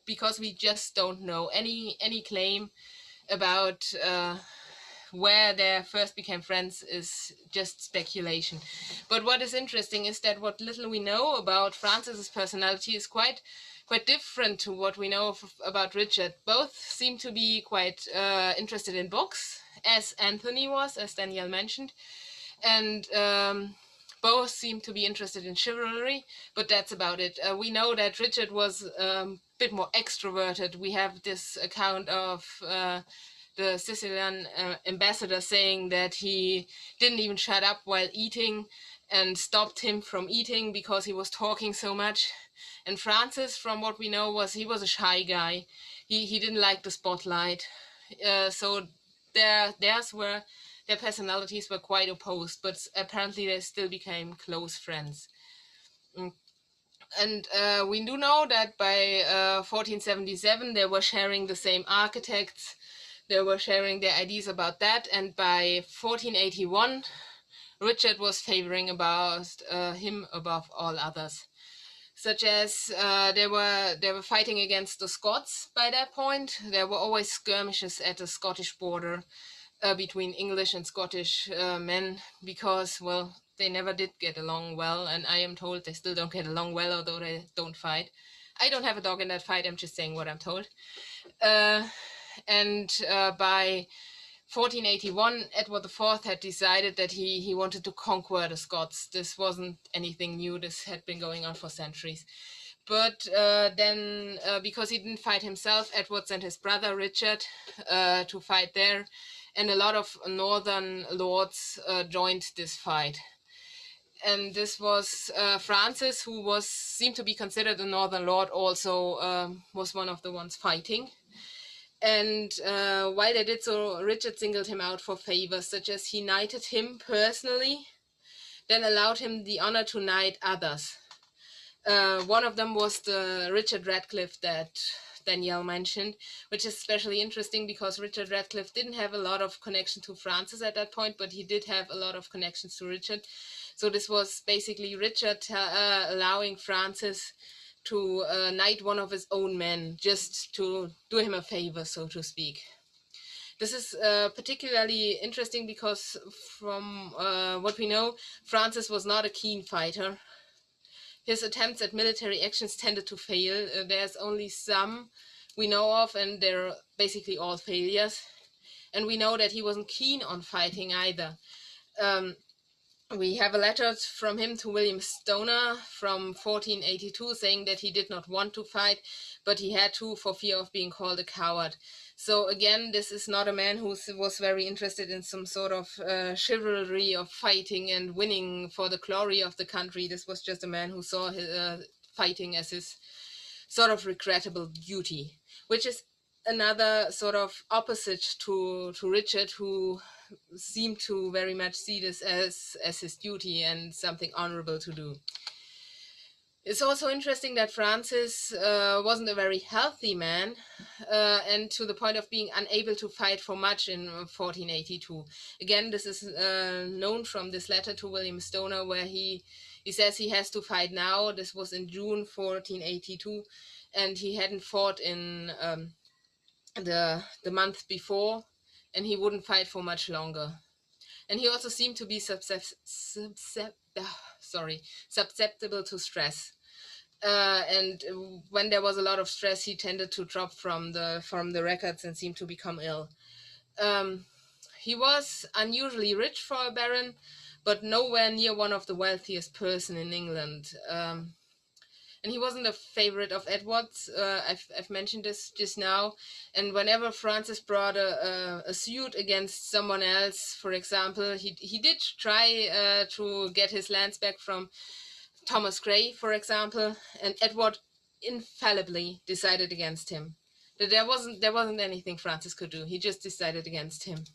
because we just don't know. Any claim about where they first became friends is just speculation. But what is interesting is that what little we know about Francis's personality is quite different to what we know about Richard. Both seem to be quite interested in books, as Anthony was, as Danielle mentioned, and both seem to be interested in chivalry, but that's about it. We know that Richard was a bit more extroverted. We have this account of the Sicilian ambassador saying that he didn't even shut up while eating and stopped him from eating because he was talking so much. And Francis, from what we know, he was a shy guy. He didn't like the spotlight. So their personalities were quite opposed, but apparently they still became close friends. And we do know that by 1477 they were sharing the same architects, they were sharing their ideas about that, and by 1481 Richard was favoring him above all others, such as they were fighting against the Scots. By that point there were always skirmishes at the Scottish border between English and Scottish men, because, well, they never did get along well, and I am told they still don't get along well, although they don't fight. I don't have a dog in that fight, I'm just saying what I'm told. And by 1481, Edward IV had decided that he wanted to conquer the Scots. This wasn't anything new, this had been going on for centuries. But then, because he didn't fight himself, Edward sent his brother Richard to fight there, and a lot of northern lords joined this fight. And this was Francis, who seemed to be considered a northern lord, also was one of the ones fighting. And while they did so, Richard singled him out for favors, such as he knighted him personally, then allowed him the honor to knight others. One of them was the Richard Radcliffe that Danielle mentioned, which is especially interesting because Richard Radcliffe didn't have a lot of connection to Francis at that point, but he did have a lot of connections to Richard. So this was basically Richard allowing Francis to knight one of his own men, just to do him a favor, so to speak. This is particularly interesting because from what we know, Francis was not a keen fighter. His attempts at military actions tended to fail. There's only some we know of, and they're basically all failures. And we know that he wasn't keen on fighting either. We have a letter from him to William Stoner from 1482 saying that he did not want to fight, but he had to for fear of being called a coward. So again, this is not a man who was very interested in some sort of chivalry of fighting and winning for the glory of the country. This was just a man who saw fighting as his sort of regrettable duty, which is another sort of opposite to Richard, who seemed to very much see this as his duty and something honorable to do. It's also interesting that Francis wasn't a very healthy man, and to the point of being unable to fight for much in 1482. Again, this is known from this letter to William Stoner, where he says he has to fight now. This was in June 1482, and he hadn't fought in the month before, and he wouldn't fight for much longer. And he also seemed to be susceptible to stress. And when there was a lot of stress, he tended to drop from the records and seemed to become ill. He was unusually rich for a baron, but nowhere near one of the wealthiest person in England. And he wasn't a favorite of Edward's. I've mentioned this just now. And whenever Francis brought a suit against someone else, for example, he did try to get his lands back from Thomas Grey, for example, and Edward infallibly decided against him. There wasn't anything Francis could do. He just decided against him.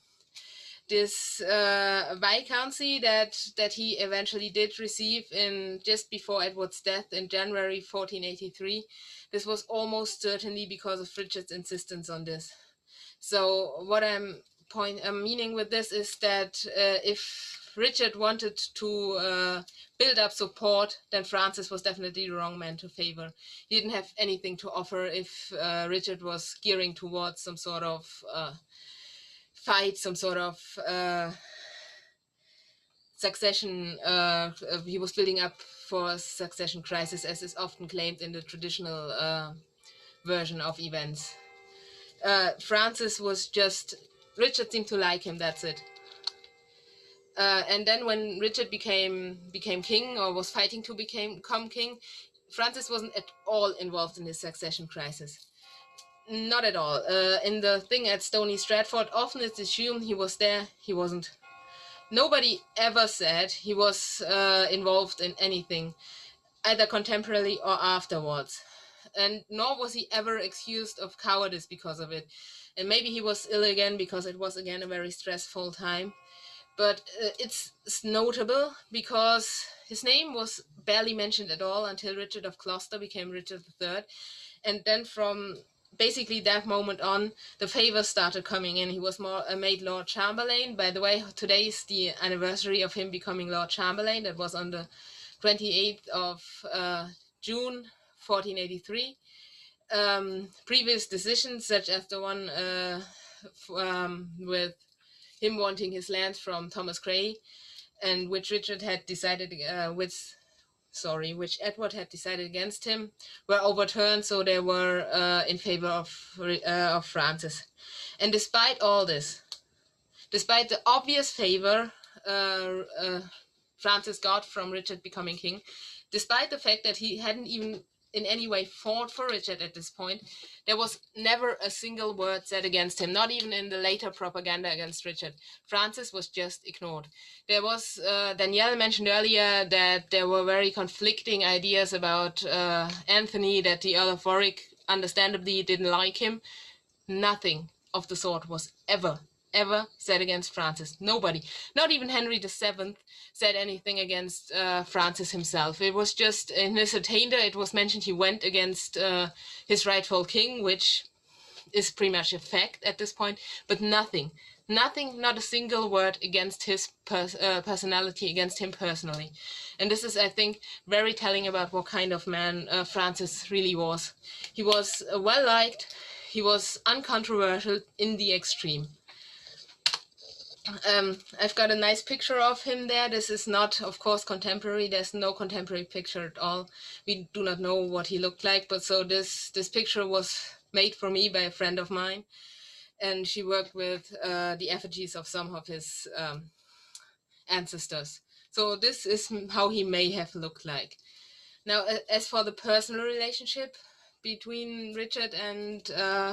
this viscountcy that he eventually did receive in just before Edward's death in January 1483. This was almost certainly because of Richard's insistence on this. So what I'm meaning with this is that if Richard wanted to build up support, then Francis was definitely the wrong man to favor. He didn't have anything to offer if Richard was gearing towards some sort of fight, some sort of succession. He was building up for a succession crisis, as is often claimed in the traditional version of events. Francis was just, Richard seemed to like him, that's it. And then when Richard became king, or was fighting to become king, Francis wasn't at all involved in his succession crisis. Not at all. In the thing at Stoney Stratford, often it's assumed he was there. He wasn't. Nobody ever said he was involved in anything, either contemporarily or afterwards. And nor was he ever accused of cowardice because of it. And maybe he was ill again because it was again a very stressful time. But it's notable because his name was barely mentioned at all until Richard of Gloucester became Richard III. And then from basically that moment on, the favors started coming in. He was made Lord Chamberlain. By the way, today is the anniversary of him becoming Lord Chamberlain. That was on the 28th of June 1483. Previous decisions, such as the one with him wanting his lands from Thomas Grey, and which Richard had decided, which Edward had decided against him, were overturned, so they were in favor of Francis. And despite all this, despite the obvious favor Francis got from Richard becoming king, despite the fact that he hadn't even in any way fought for Richard at this point, there was never a single word said against him, not even in the later propaganda against Richard. Francis was just ignored. There was, Danielle mentioned earlier that there were very conflicting ideas about Anthony, that the Earl of Warwick understandably didn't like him. Nothing of the sort was ever said against Francis. Nobody, not even Henry VII, said anything against Francis himself. It was just in his attainder, it was mentioned he went against his rightful king, which is pretty much a fact at this point, but nothing, not a single word against his personality, against him personally. And this is, I think, very telling about what kind of man Francis really was. He was well-liked, he was uncontroversial in the extreme. I've got a nice picture of him there. This is not, of course, contemporary. There's no contemporary picture at all. We do not know what he looked like, but so this picture was made for me by a friend of mine, and she worked with the effigies of some of his ancestors. So this is how he may have looked like. Now, as for the personal relationship between Richard and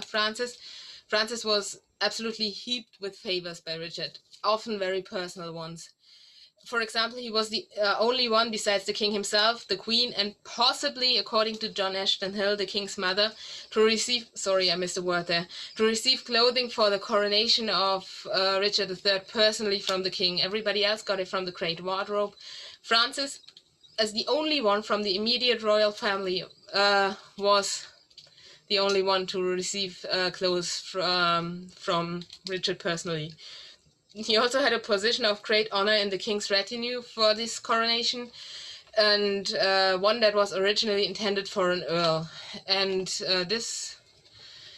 Francis, Francis was absolutely heaped with favors by Richard, often very personal ones. For example, he was the only one besides the king himself, the queen, and possibly, according to John Ashton Hill, the king's mother, to receive, sorry, I missed a word there, to receive clothing for the coronation of Richard III personally from the king. Everybody else got it from the Great Wardrobe. Francis, as the only one from the immediate royal family, was the only one to receive clothes from Richard personally. He also had a position of great honor in the king's retinue for this coronation, and one that was originally intended for an earl. And this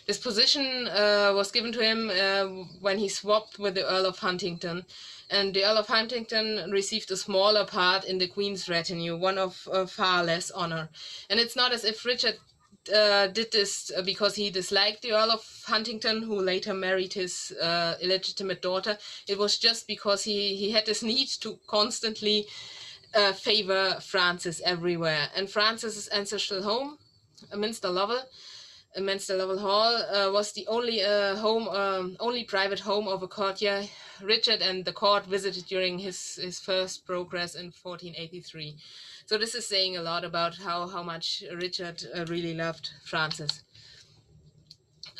position was given to him when he swapped with the Earl of Huntingdon. And the Earl of Huntingdon received a smaller part in the Queen's retinue, one of far less honor. And it's not as if Richard did this because he disliked the Earl of Huntingdon, who later married his illegitimate daughter. It was just because he had this need to constantly favor Francis everywhere. And Francis's ancestral home, Minster Lovell Hall, was the only only private home of a courtier Richard and the court visited during his first progress in 1483. So this is saying a lot about how much Richard really loved Francis.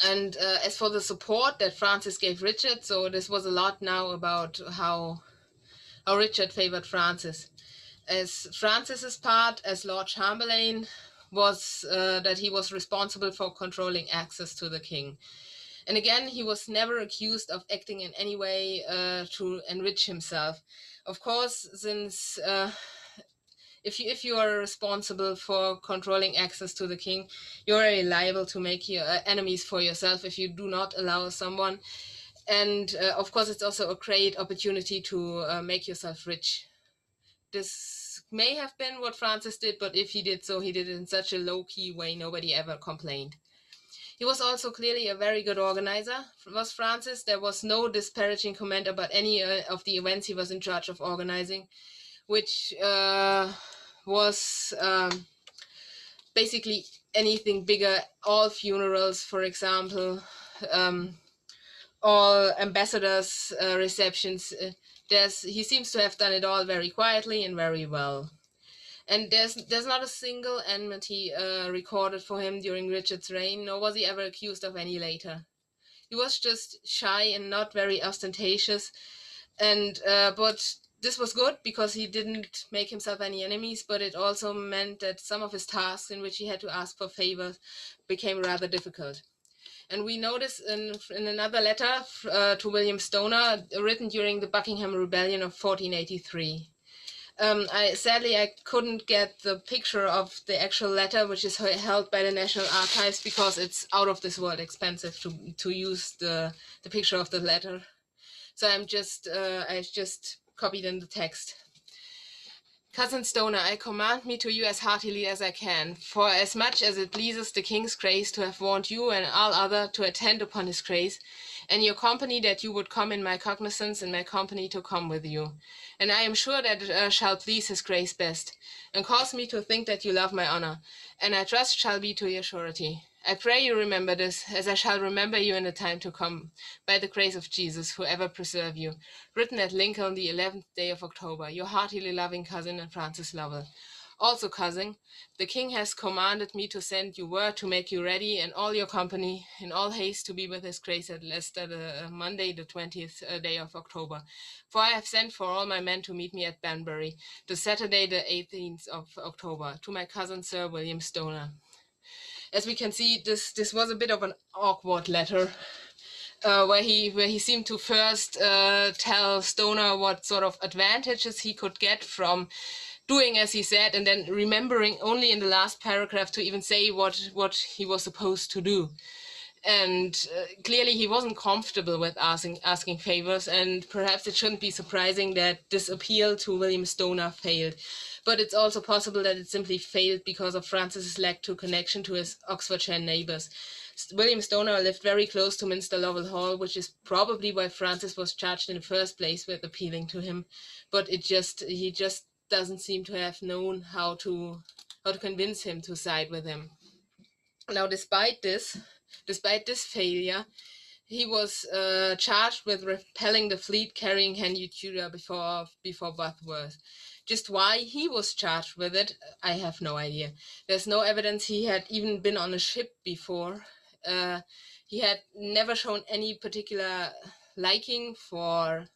And as for the support that Francis gave Richard, so this was a lot now about how Richard favored Francis. As Francis's part as Lord Chamberlain was that he was responsible for controlling access to the king. And again, he was never accused of acting in any way to enrich himself. Of course, since if you are responsible for controlling access to the king, you're very liable to make your enemies for yourself if you do not allow someone. And of course, it's also a great opportunity to make yourself rich. This may have been what Francis did, but if he did so, he did it in such a low-key way nobody ever complained. He was also clearly a very good organizer, was Francis. There was no disparaging comment about any of the events he was in charge of organizing, which was basically anything bigger, all funerals, for example, all ambassadors' receptions. He seems to have done it all very quietly and very well. And there's not a single enmity recorded for him during Richard's reign, nor was he ever accused of any later. He was just shy and not very ostentatious, and but this was good because he didn't make himself any enemies, but it also meant that some of his tasks in which he had to ask for favors became rather difficult. And we notice in another letter to William Stoner, written during the Buckingham Rebellion of 1483. Sadly, I couldn't get the picture of the actual letter, which is held by the National Archives, because it's out of this world expensive to use the picture of the letter. So I just copied in the text. Cousin Stoner, I command me to you as heartily as I can, for as much as it pleases the king's grace to have warned you and all other to attend upon his grace, and your company that you would come in my cognizance, and my company to come with you. And I am sure that it shall please his grace best, and cause me to think that you love my honor, and I trust shall be to your surety. I pray you remember this, as I shall remember you in the time to come, by the grace of Jesus, who ever preserve you. Written at Lincoln, the 11th day of October, your heartily loving cousin and Francis Lovell. Also, cousin, the king has commanded me to send you word to make you ready, and all your company, in all haste to be with his grace at Leicester, the Monday, the 20th day of October. For I have sent for all my men to meet me at Banbury, the Saturday, the 18th of October, to my cousin Sir William Stoner. As we can see, this was a bit of an awkward letter, where he seemed to first tell Stoner what sort of advantages he could get from doing as he said, and then remembering only in the last paragraph to even say what he was supposed to do. And clearly he wasn't comfortable with asking favors, and perhaps it shouldn't be surprising that this appeal to William Stoner failed. But it's also possible that it simply failed because of Francis's lack of connection to his Oxfordshire neighbours. William Stoner lived very close to Minster Lovell Hall, which is probably why Francis was charged in the first place with appealing to him. But he just doesn't seem to have known how to convince him to side with him. Now, despite this failure, he was charged with repelling the fleet carrying Henry Tudor before Bosworth. Just why he was charged with it, I have no idea. There's no evidence he had even been on a ship before. He had never shown any particular liking for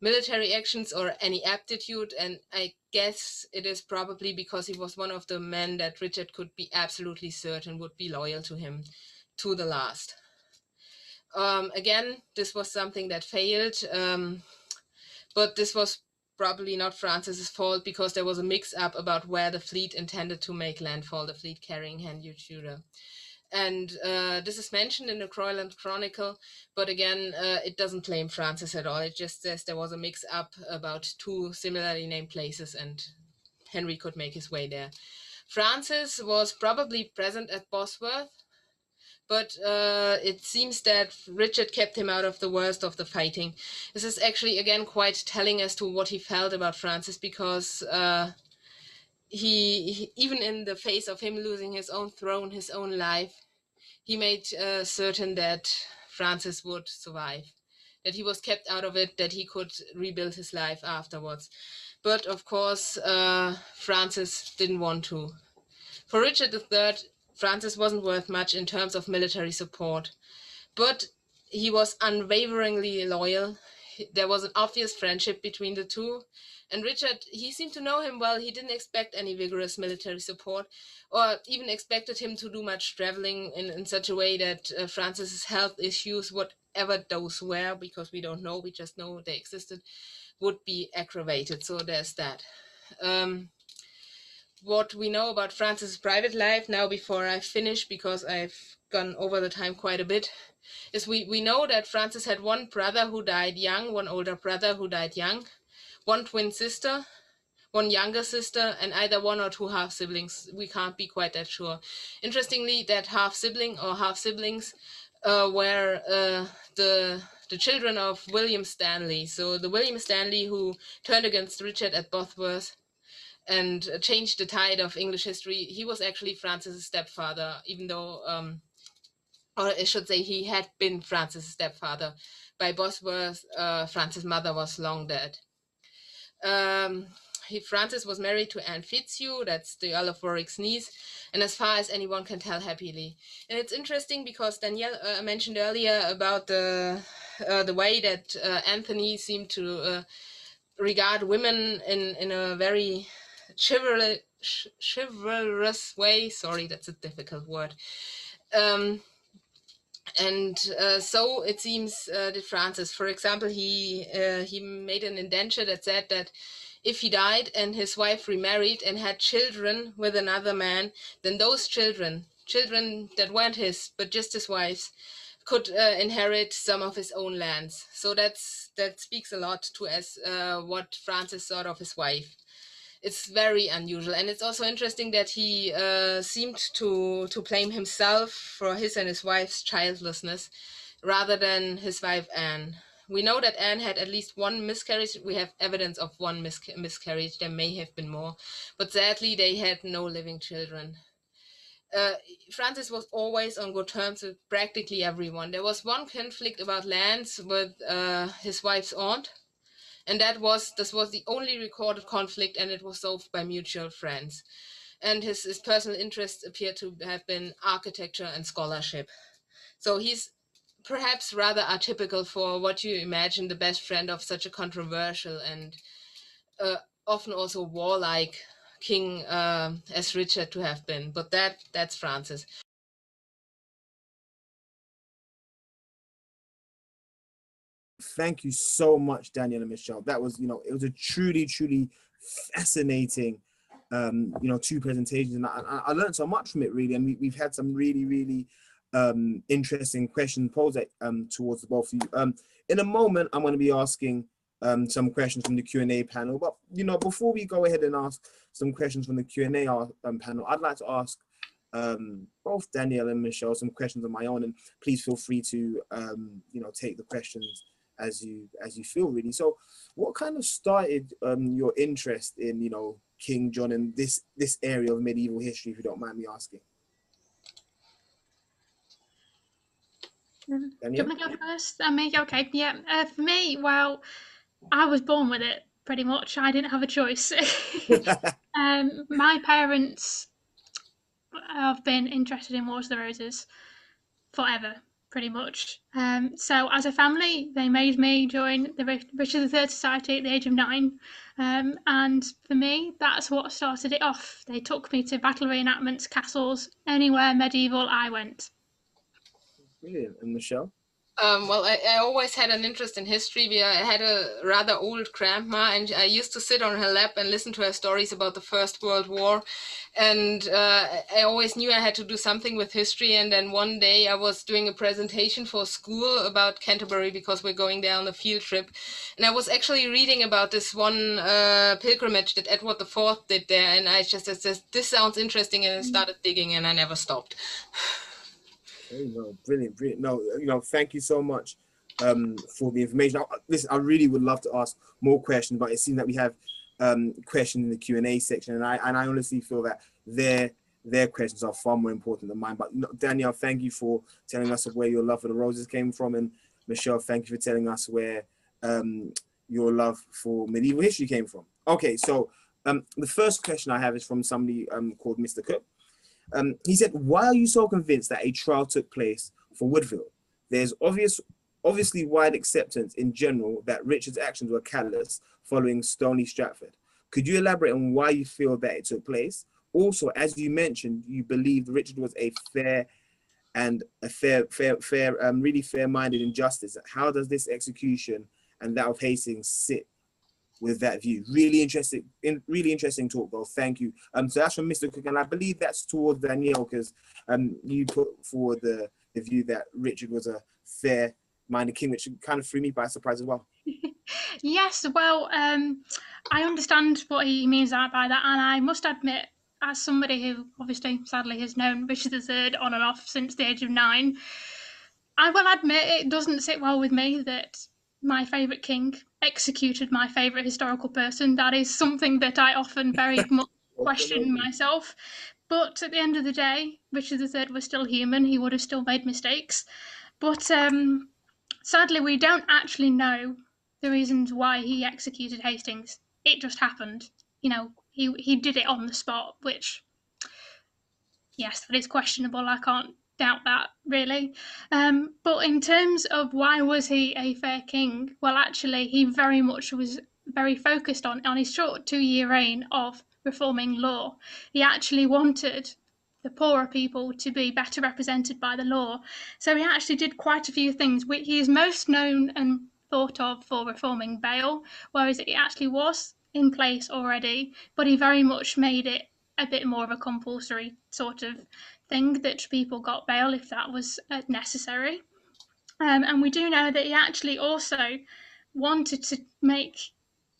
military actions or any aptitude, and I guess it is probably because he was one of the men that Richard could be absolutely certain would be loyal to him to the last. Again, this was something that failed, but this was probably not Francis's fault, because there was a mix-up about where the fleet intended to make landfall, the fleet carrying Henry Tudor. And this is mentioned in the Croyland Chronicle, but again, it doesn't claim Francis at all. It just says there was a mix-up about two similarly named places, and Henry could make his way there. Francis was probably present at Bosworth, but it seems that Richard kept him out of the worst of the fighting. This is actually, again, quite telling as to what he felt about Francis, because he even in the face of him losing his own throne, his own life, he made certain that Francis would survive, that he was kept out of it, that he could rebuild his life afterwards. But of course, Francis didn't want to. For Richard III, Francis wasn't worth much in terms of military support, but he was unwaveringly loyal. There was an obvious friendship between the two. And Richard, he seemed to know him well. He didn't expect any vigorous military support, or even expected him to do much traveling in such a way that Francis's health issues, whatever those were, because we don't know, we just know they existed, would be aggravated. So there's that. What we know about Francis's private life now, before I finish, because I've gone over the time quite a bit, is we know that Francis had one brother who died young, one older brother who died young, one twin sister, one younger sister, and either one or two half siblings. We can't be quite that sure. Interestingly, that half sibling or half siblings were the children of William Stanley. So the William Stanley who turned against Richard at Bosworth and changed the tide of English history. He was actually Francis's stepfather, even though, or I should say, he had been Francis's stepfather. By Bosworth, Francis' mother was long dead. Francis was married to Anne Fitzhugh, that's the Earl of Warwick's niece, and as far as anyone can tell, happily. And it's interesting because Danielle mentioned earlier about the way that Anthony seemed to regard women in a very chivalrous way. Sorry, that's a difficult word. So it seems that Francis, for example, he made an indenture that said that if he died and his wife remarried and had children with another man, then those children that weren't his, but just his wife's, could inherit some of his own lands. So that speaks a lot to as what Francis thought of his wife. It's very unusual, and it's also interesting that he seemed to blame himself for his and his wife's childlessness rather than his wife Anne. We know that Anne had at least one miscarriage. We have evidence of one miscarriage. There may have been more, but sadly they had no living children. Francis was always on good terms with practically everyone. There was one conflict about lands with his wife's aunt, and this was the only recorded conflict, and it was solved by mutual friends. And his personal interests appear to have been architecture and scholarship. So he's perhaps rather atypical for what you imagine the best friend of such a controversial and often also warlike king as Richard to have been. But that's Francis. Thank you so much, Danielle and Michelle. That was, it was a truly, truly fascinating, two presentations, and I learned so much from it, really. And we've had some really, really interesting questions posed towards the both of you. In a moment, I'm going to be asking some questions from the Q&A panel. But, before we go ahead and ask some questions from the Q&A panel, I'd like to ask both Danielle and Michelle some questions of my own, and please feel free to, take the questions as you feel, really. So what kind of started your interest in, King John and this area of medieval history, if you don't mind me asking? Do you want me to go first? Me? Okay, yeah. For me, well, I was born with it, pretty much. I didn't have a choice. My parents have been interested in Wars of the Roses forever, pretty much. So as a family, they made me join the Richard III Society at the age of 9. And for me, that's what started it off. They took me to battle reenactments, castles, anywhere medieval I went. Brilliant. And Michelle? Well, I always had an interest in history. I had a rather old grandma, and I used to sit on her lap and listen to her stories about the First World War. And I always knew I had to do something with history. And then one day I was doing a presentation for school about Canterbury because we're going there on a field trip. And I was actually reading about this one pilgrimage that Edward IV did there. And I just said, this sounds interesting, and I started digging, and I never stopped. Okay, no, brilliant. No, thank you so much for the information. Listen, I really would love to ask more questions, but it seems that we have questions in the Q&A section, and I honestly feel that their questions are far more important than mine. But Danielle, thank you for telling us where your love for the roses came from, and Michelle, thank you for telling us where your love for medieval history came from. Okay, so the first question I have is from somebody called Mr. Cook. He said, why are you so convinced that a trial took place for Woodville? There's obviously wide acceptance in general that Richard's actions were callous following Stoney Stratford. Could you elaborate on why you feel that it took place? Also, as you mentioned, you believed Richard was a fair and a really fair-minded injustice. How does this execution and that of Hastings sit with that view? Really interesting talk, though. Thank you. So that's from Mr. Cook, and I believe that's towards Danielle, because you put forward the view that Richard was a fair-minded king, which kind of threw me by surprise as well. Yes, well, I understand what he means by that, and I must admit, as somebody who obviously, sadly, has known Richard III on and off since the age of 9, I will admit it doesn't sit well with me that my favourite king executed my favourite historical person. That is something that I often very much question myself. But at the end of the day, Richard III was still human. He would have still made mistakes. But sadly, we don't actually know the reasons why he executed Hastings. It just happened. You know, he did it on the spot, which, yes, that is questionable. I can't doubt that, really. But in terms of why was he a fair king, well, actually, he very much was very focused on his short 2-year reign of reforming law. He actually wanted the poorer people to be better represented by the law. So he actually did quite a few things. He is most known and thought of for reforming bail, whereas it actually was in place already, but he very much made it a bit more of a compulsory sort of thing, that people got bail if that was necessary. And we do know that he actually also wanted to make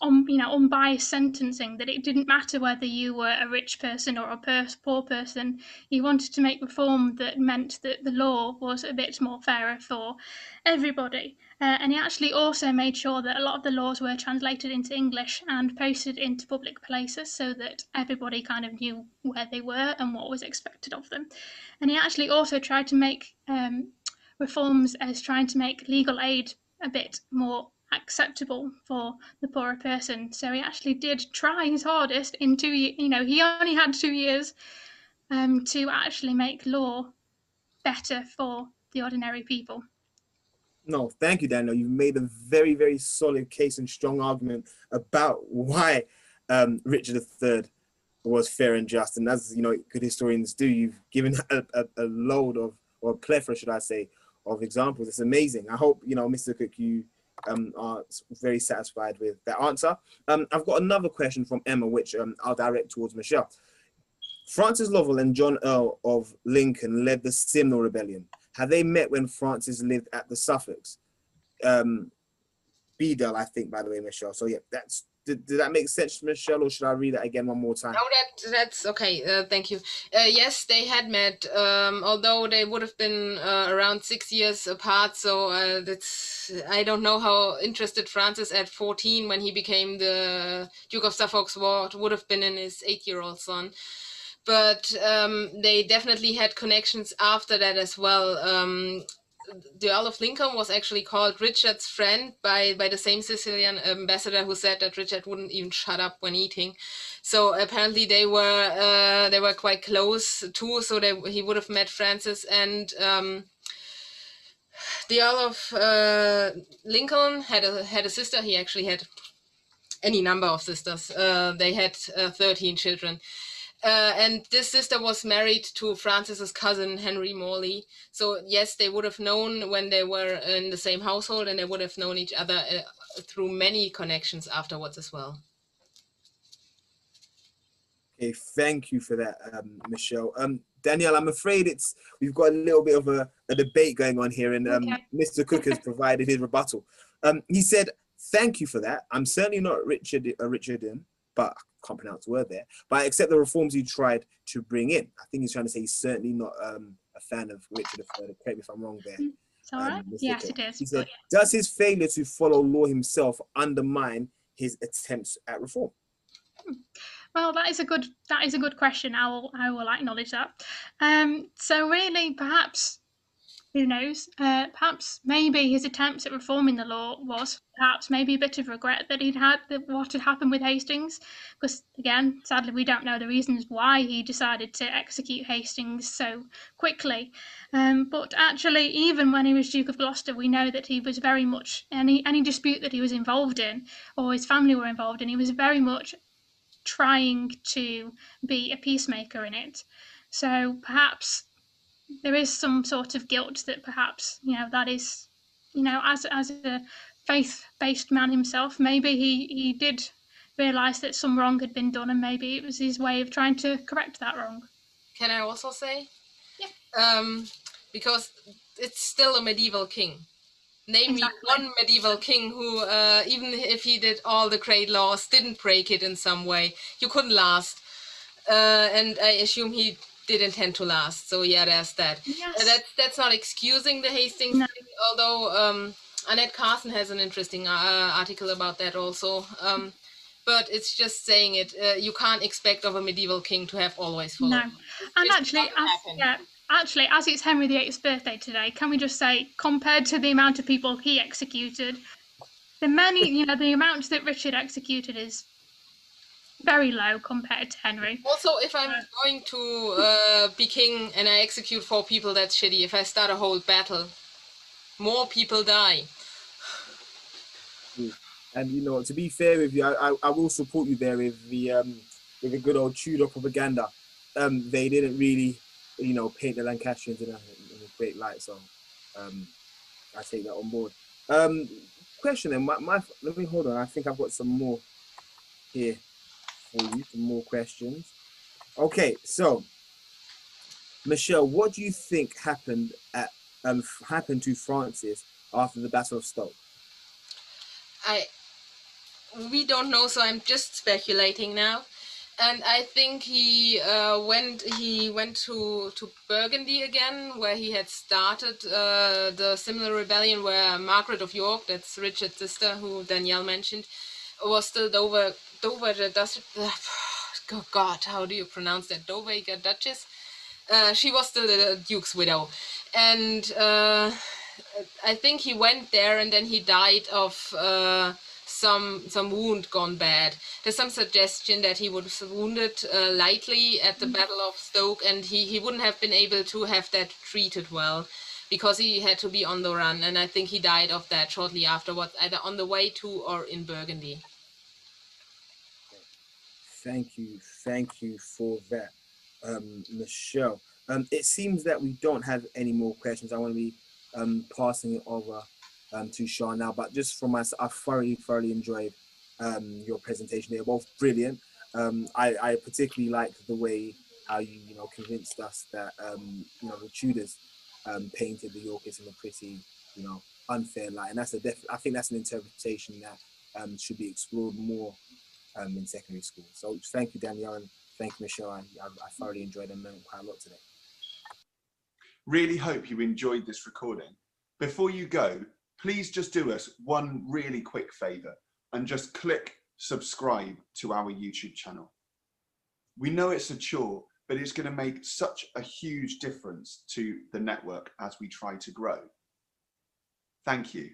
unbiased sentencing, that it didn't matter whether you were a rich person or a poor person. He wanted to make reform that meant that the law was a bit more fairer for everybody. And he actually also made sure that a lot of the laws were translated into English and posted into public places so that everybody kind of knew where they were and what was expected of them. And he actually also tried to make reforms as trying to make legal aid a bit more acceptable for the poorer person. So he actually did try his hardest in 2 years. You know, he only had 2 years to actually make law better for the ordinary people. No, thank you, Daniel. You've made a very, very solid case and strong argument about why Richard III was fair and just. And as you know, good historians do, you've given a load of, or a plethora, should I say, of examples. It's amazing. I hope, you know, Mr. Cook, you are very satisfied with that answer. I've got another question from Emma, which I'll direct towards Michelle. Francis Lovell and John Earl of Lincoln led the Simnel Rebellion. Had they met when Francis lived at the Suffolks? Bedell, I think, by the way, Michelle. So yeah, did that make sense, Michelle, or should I read that again one more time? No, that's okay. Thank you. Yes, they had met, although they would have been around 6 years apart. So I don't know how interested Francis at 14, when he became the Duke of Suffolk's ward, would have been in his 8-year-old son. But they definitely had connections after that as well. The Earl of Lincoln was actually called Richard's friend by the same Sicilian ambassador, who said that Richard wouldn't even shut up when eating. So apparently they were quite close too. So he would have met Francis. And the Earl of Lincoln had a sister. He actually had any number of sisters. They had 13 children. And this sister was married to Francis's cousin, Henry Morley. So yes, they would have known when they were in the same household, and they would have known each other through many connections afterwards as well. Okay, thank you for that, Michelle. Danielle, I'm afraid we've got a little bit of a debate going on here, and Okay. Mr. Cook has provided his rebuttal. He said, thank you for that. I'm certainly not Richardian, but I can't pronounce the word there, but I accept the reforms he tried to bring in. I think he's trying to say he's certainly not a fan of Richard III. Correct me if I'm wrong there. It's all right. Yes, Cook. it is. He said, does his failure to follow law himself undermine his attempts at reform? Well, that is a good question. I will acknowledge that. So really, perhaps Who knows? Perhaps maybe his attempts at reforming the law was perhaps maybe a bit of regret that he'd had what had happened with Hastings, because again, sadly, we don't know the reasons why he decided to execute Hastings so quickly. But actually, even when he was Duke of Gloucester, we know that he was very much any dispute that he was involved in, or his family were involved in, he was very much trying to be a peacemaker in it. So perhaps there is some sort of guilt that perhaps that is as a faith-based man himself, maybe he did realize that some wrong had been done, and maybe it was his way of trying to correct that wrong. Can I also say? Yeah. Because it's still a medieval king. Name me Exactly. one medieval king who, even if he did all the great laws, didn't break it in some way. You couldn't last. And I assume he did intend to last. So yeah, there's that. Yes. That's not excusing the Hastings No. thing, although Annette Carson has an interesting article about that also. But it's just saying it. You can't expect of a medieval king to have always followed. No. And actually, as it's Henry VIII's birthday today, can we just say, compared to the amount of people he executed, the amount that Richard executed is very low compared to Henry. Also, if I'm going to be king and I execute 4 people, that's shitty. If I start a whole battle, more people die. And to be fair with you, I will support you there with the good old Tudor propaganda. They didn't really paint the Lancastrians in a great light, so I take that on board. Question then, let me hold on. I think I've got some more here for you, some more questions. Okay, so Michèle, what do you think happened to Francis after the Battle of Stoke? We don't know, so I'm just speculating now. And I think he went to Burgundy again, where he had started the similar rebellion where Margaret of York, that's Richard's sister, who Danielle mentioned, was still Dowager God, how do you pronounce that? Dowager Duchess. She was still the Duke's widow, and I think he went there and then he died of some wound gone bad. There's some suggestion that he was wounded lightly at the Battle of Stoke, and he wouldn't have been able to have that treated well because he had to be on the run, and I think he died of that shortly afterwards, either on the way to or in Burgundy. Thank you for that, Michèle. It seems that we don't have any more questions. I want to be passing it over to Sean now, but just from myself, I thoroughly enjoyed your presentation. They were both brilliant. I particularly liked the way how you convinced us that the Tudors painted the Yorkists in a pretty unfair light, and that's I think that's an interpretation that should be explored more in secondary school. So thank you, Danielle, and thank you, Michèle. I thoroughly enjoyed and learned quite a lot today. Really hope you enjoyed this recording. Before you go, please just do us one really quick favour and just click subscribe to our YouTube channel. We know it's a chore, but it's going to make such a huge difference to the network as we try to grow. Thank you.